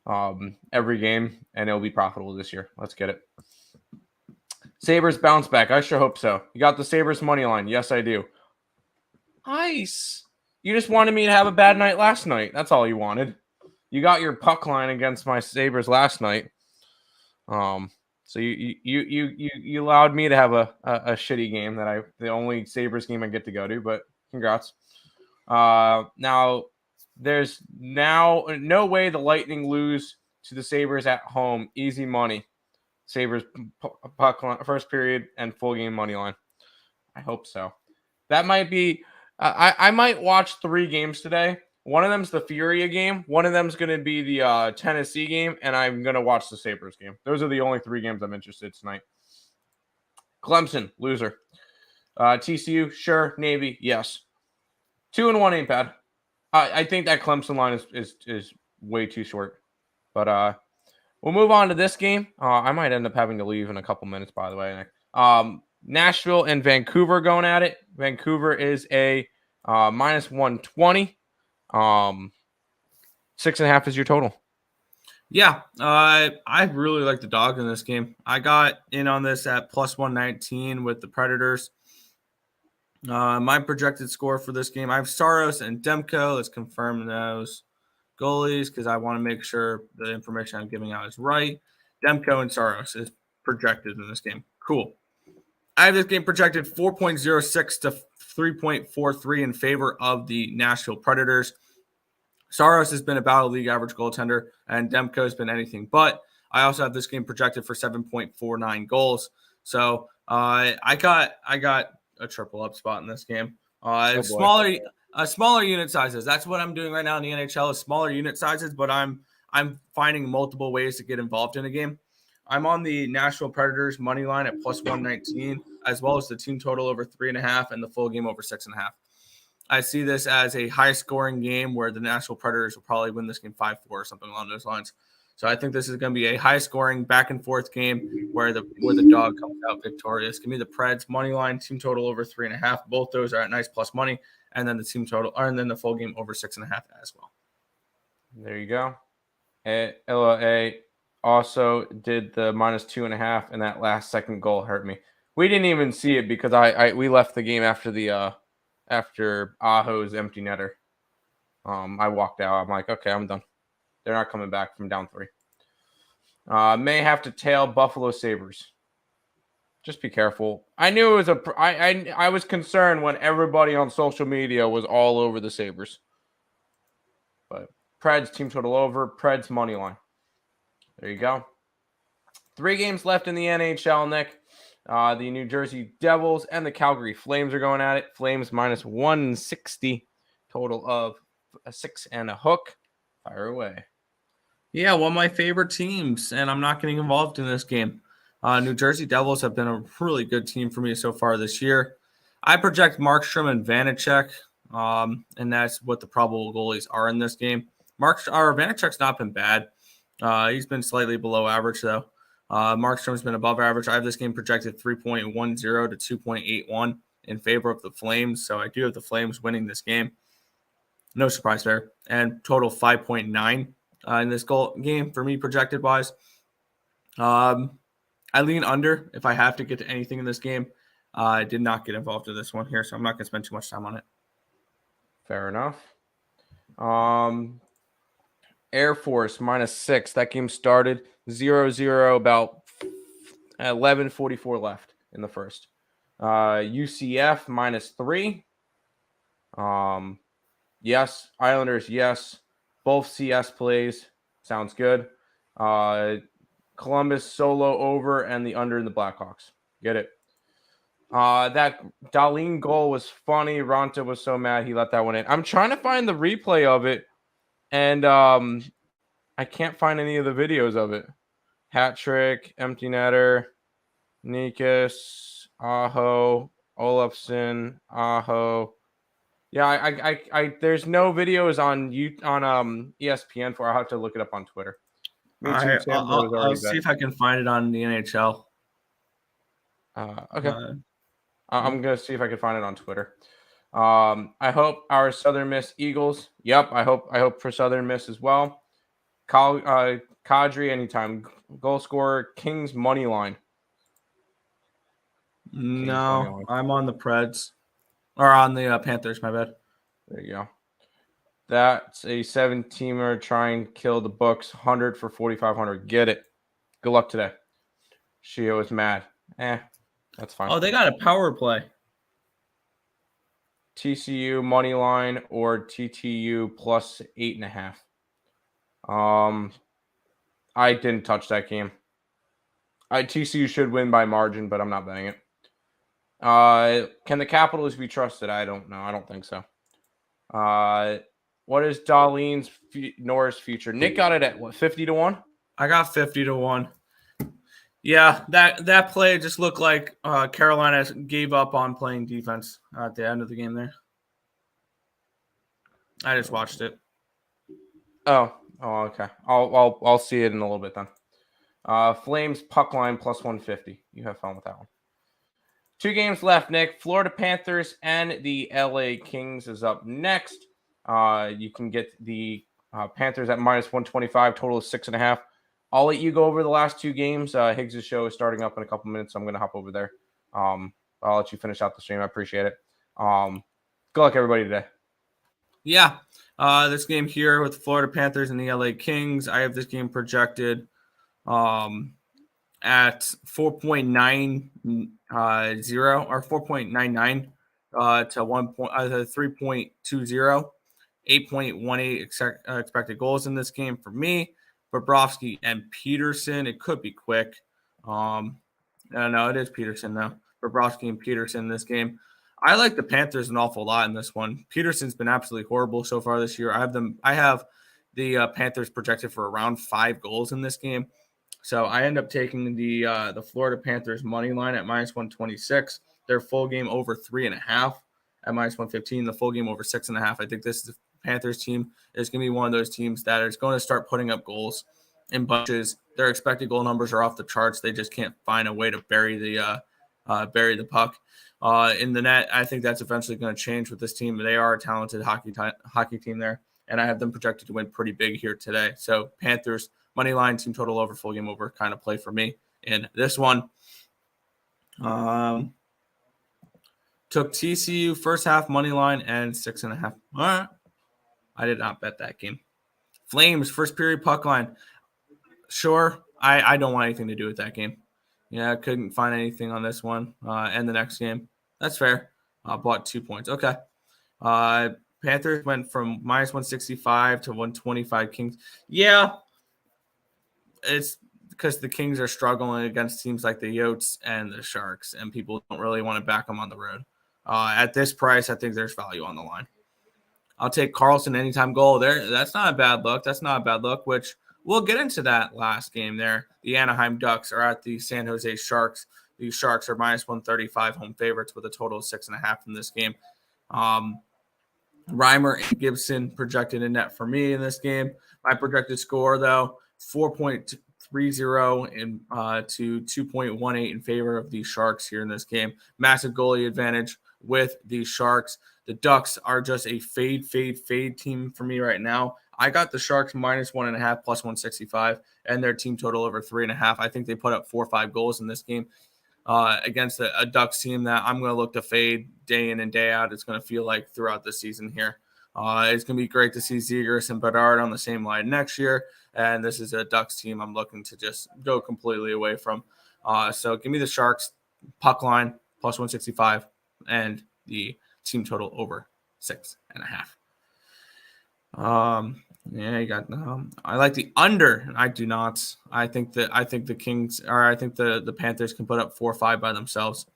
on every game, and it'll be profitable this year. Let's get it. Sabres bounce back. I sure hope so. You got the Sabres money line. Yes, I do. Nice. You just wanted me to have a bad night last night. That's all you wanted. You got your puck line against my Sabres last night. So you allowed me to have a shitty game the only Sabres game I get to go to, but Congrats. Now, there's now no way the Lightning lose to the Sabres at home. Easy money. Sabres puck first period and full game money line. I hope so. That might be. I might watch 3 games today. One of them's the Furia game. One of them's going to be the Tennessee game, and I'm going to watch the Sabres game. Those are the only 3 games I'm interested in tonight. Clemson, loser. TCU, sure. Navy, yes. 2-1 ain't bad. I think that Clemson line is way too short. But we'll move on to this game. I might end up having to leave in a couple minutes, by the way. Nashville and Vancouver going at it. Vancouver is a minus 120. 6.5 is your total. Yeah, I really like the dog in this game. I got in on this at plus 119 with the Predators. My projected score for this game, I have Saros and Demko. Let's confirm those goalies because I want to make sure the information I'm giving out is right. Demko and Saros is projected in this game. Cool. I have this game projected 4.06 to 3.43 in favor of the Nashville Predators. Saros has been about a league average goaltender, and Demko has been anything but. I also have this game projected for 7.49 goals. So I got a triple up spot in this game. Smaller unit sizes. That's what I'm doing right now in the NHL is smaller unit sizes, but I'm finding multiple ways to get involved in a game. I'm on the Nashville Predators money line at plus 119, as well as the team total over 3.5 and the full game over 6.5. I see this as a high-scoring game where the Nashville Predators will probably win this game 5-4 or something along those lines. So I think this is going to be a high-scoring back-and-forth game where the dog comes out victorious. Give me the Preds money line, team total over 3.5. Both those are at nice plus money, and then the team total, and then the full game over 6.5 as well. There you go. LA also did the minus 2.5, and that last second goal hurt me. We didn't even see it because we left the game after the after Aho's empty netter. I walked out. I'm like, okay, I'm done. They're not coming back from down 3. May have to tail Buffalo Sabres. Just be careful. I knew it was I was concerned when everybody on social media was all over the Sabres. But Preds team total over, Preds money line. There you go. 3 games left in the NHL, Nick. The New Jersey Devils and the Calgary Flames are going at it. Flames minus 160. Total of a 6 and a hook. Fire away. Yeah, one of my favorite teams, and I'm not getting involved in this game. New Jersey Devils have been a really good team for me so far this year. I project Markstrom and Vanacek, and that's what the probable goalies are in this game. Vanacek's not been bad. He's been slightly below average, though. Markstrom's been above average. I have this game projected 3.10 to 2.81 in favor of the Flames. So I do have the Flames winning this game. No surprise there. And total 5.9 in this game for me projected wise. I lean under if I have to get to anything in this game. I did not get involved in this one here, so I'm not going to spend too much time on it. Fair enough. Air Force minus 6. That game started 0-0, about 11:44 left in the first. UCF minus 3. Yes. Islanders, yes. Both CS plays. Sounds good. Columbus solo over and the under in the Blackhawks. Get it. That Darlene goal was funny. Ronta was so mad he let that one in. I'm trying to find the replay of it, and I can't find any of the videos of it. Hat trick, empty netter, Nikas, Aho, Olafson, Aho. Yeah, I there's no videos on ESPN for. I'll have to look it up on Twitter. I'll see if I can find it on the NHL. Okay. I'm going to see if I can find it on Twitter. I hope our Southern Miss Eagles. Yep, I hope for Southern Miss as well. Kadri anytime. Goal scorer, Kings money line. No, I'm on the Preds. Or on the Panthers, my bad. There you go. That's a 7-teamer. Try and kill the books. 100 for 4,500. Get it. Good luck today. Shio is mad. That's fine. Oh, they got a power play. TCU money line or TTU plus 8.5. I didn't touch that game. TCU should win by margin, but I'm not betting it. Can the Capitals be trusted? I don't know. I don't think so. What is Darlene's Norris future? Nick got it at what, 50-1? I got 50-1. Yeah, that play just looked like Carolina gave up on playing defense at the end of the game there. I just watched it. Oh, okay. I'll see it in a little bit then. Flames puck line plus 150. You have fun with that one. 2 games left, Nick. Florida Panthers and the LA Kings is up next. You can get the Panthers at minus 125, total of 6.5. I'll let you go over the last 2 games. Higgs' show is starting up in a couple minutes, so I'm going to hop over there. I'll let you finish out the stream. I appreciate it. Good luck, everybody, today. Yeah, this game here with the Florida Panthers and the LA Kings, I have this game projected at 4.90 or 4.99 to 3.20, 8.18 expected goals in this game for me. Bobrovsky and Peterson. It could be quick. No, it is Peterson though. Bobrovsky and Peterson in this game. I like the Panthers an awful lot in this one. Peterson's been absolutely horrible so far this year. I have the Panthers projected for around 5 goals in this game. So I end up taking the Florida Panthers money line at minus 126. Their full game over 3.5 at minus 115. The full game over 6.5. I think this is the Panthers team is going to be one of those teams that is going to start putting up goals in bunches. Their expected goal numbers are off the charts. They just can't find a way to bury the puck in the net. I think that's eventually going to change with this team. They are a talented hockey team there, and I have them projected to win pretty big here today. So Panthers money line, team total over, full game over kind of play for me in this one. Took TCU first half money line and 6.5. All right. I did not bet that game. Flames first period puck line. Sure. I don't want anything to do with that game. Yeah, I couldn't find anything on this one. And the next game. That's fair. Bought 2 points. Okay. Panthers went from minus 165 to 125 Kings. Yeah. It's because the Kings are struggling against teams like the Yotes and the Sharks, and people don't really want to back them on the road. At this price, I think there's value on the line. I'll take Carlson anytime goal there. That's not a bad look. Which we'll get into that last game there. The Anaheim Ducks are at the San Jose Sharks. The Sharks are minus 135 home favorites with a total of 6.5 in this game. Reimer and Gibson projected in net for me in this game. My projected score, though, 4.30 to 2.18 in favor of the Sharks here in this game. Massive goalie advantage with the Sharks. The Ducks are just a fade team for me right now. I got the Sharks minus 1.5 plus 165 and their team total over 3.5. I think they put up 4 or 5 goals in this game against a Ducks team that I'm going to look to fade day in and day out. It's going to feel like throughout the season here. It's going to be great to see Zegras and Bedard on the same line next year. And this is a Ducks team I'm looking to just go completely away from. So give me the Sharks puck line plus 165 and the team total over 6.5. Yeah, you got. I like the under. I do not. I think the Panthers can put up 4 or 5 by themselves.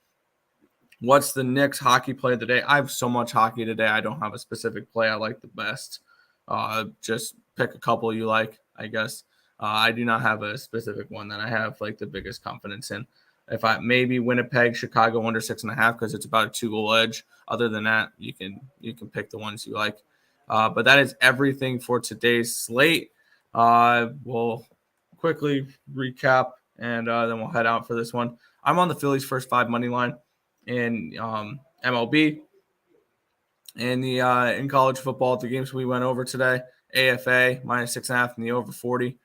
What's the Knicks hockey play of the day? I have so much hockey today. I don't have a specific play I like the best. Just pick a couple you like, I guess. I do not have a specific one that I have like the biggest confidence in. If I maybe Winnipeg, Chicago under 6.5 because it's about a 2-goal edge. Other than that, you can pick the ones you like. But that is everything for today's slate. We'll quickly recap and then we'll head out for this one. I'm on the Phillies first 5 money line in MLB. In college football, the games we went over today, AFA minus 6.5 in the over 40.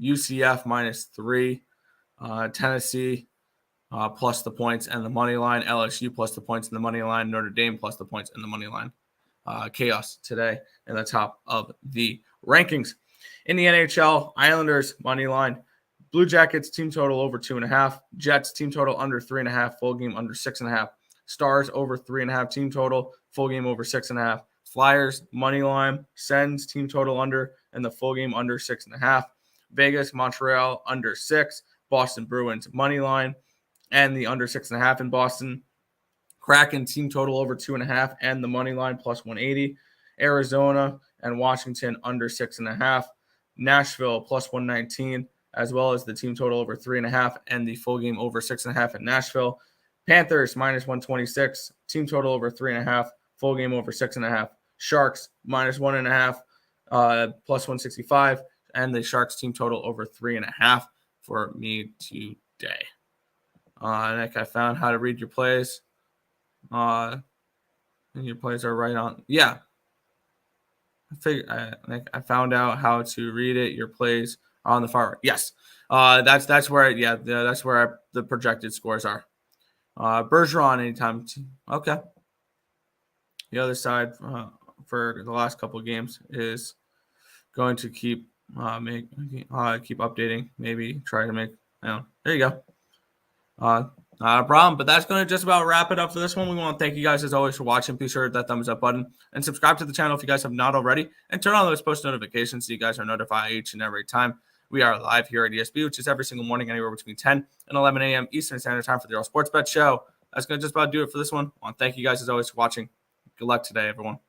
UCF minus 3. Tennessee plus the points and the money line. LSU plus the points and the money line. Notre Dame plus the points and the money line. Chaos today in the top of the rankings. In the NHL, Islanders money line. Blue Jackets team total over 2.5. Jets team total under 3.5. Full game under 6.5. Stars over 3.5 team total, full game over 6.5. Flyers, money line, Sens team total under, and the full game under 6.5. Vegas, Montreal under 6. Boston Bruins money line, and the under 6.5 in Boston. Kraken team total over 2.5 and the money line plus 180. Arizona and Washington under 6.5. Nashville plus 119, as well as the team total over 3.5 and the full game over 6.5 in Nashville. Panthers minus 126, team total over 3.5, full game over 6.5. Sharks minus 1.5, plus 165, and the Sharks team total over 3.5 for me today. Nick, I found how to read your plays. And your plays are right on. Yeah. I found out how to read it. Your plays are on the far right. Yes. That's where the projected scores are. Bergeron anytime. Okay. The other side for the last couple of games is going to keep updating. Maybe try to make. There you go. Not a problem, but that's going to just about wrap it up for this one. We want to thank you guys as always for watching. Be sure to hit that thumbs up button and subscribe to the channel if you guys have not already, and turn on those post notifications so you guys are notified each and every time we are live here at ESB, which is every single morning, anywhere between 10 and 11 a.m. Eastern Standard Time for the Earle Sports Bet Show. That's going to just about do it for this one. I want to thank you guys as always for watching. Good luck today, everyone.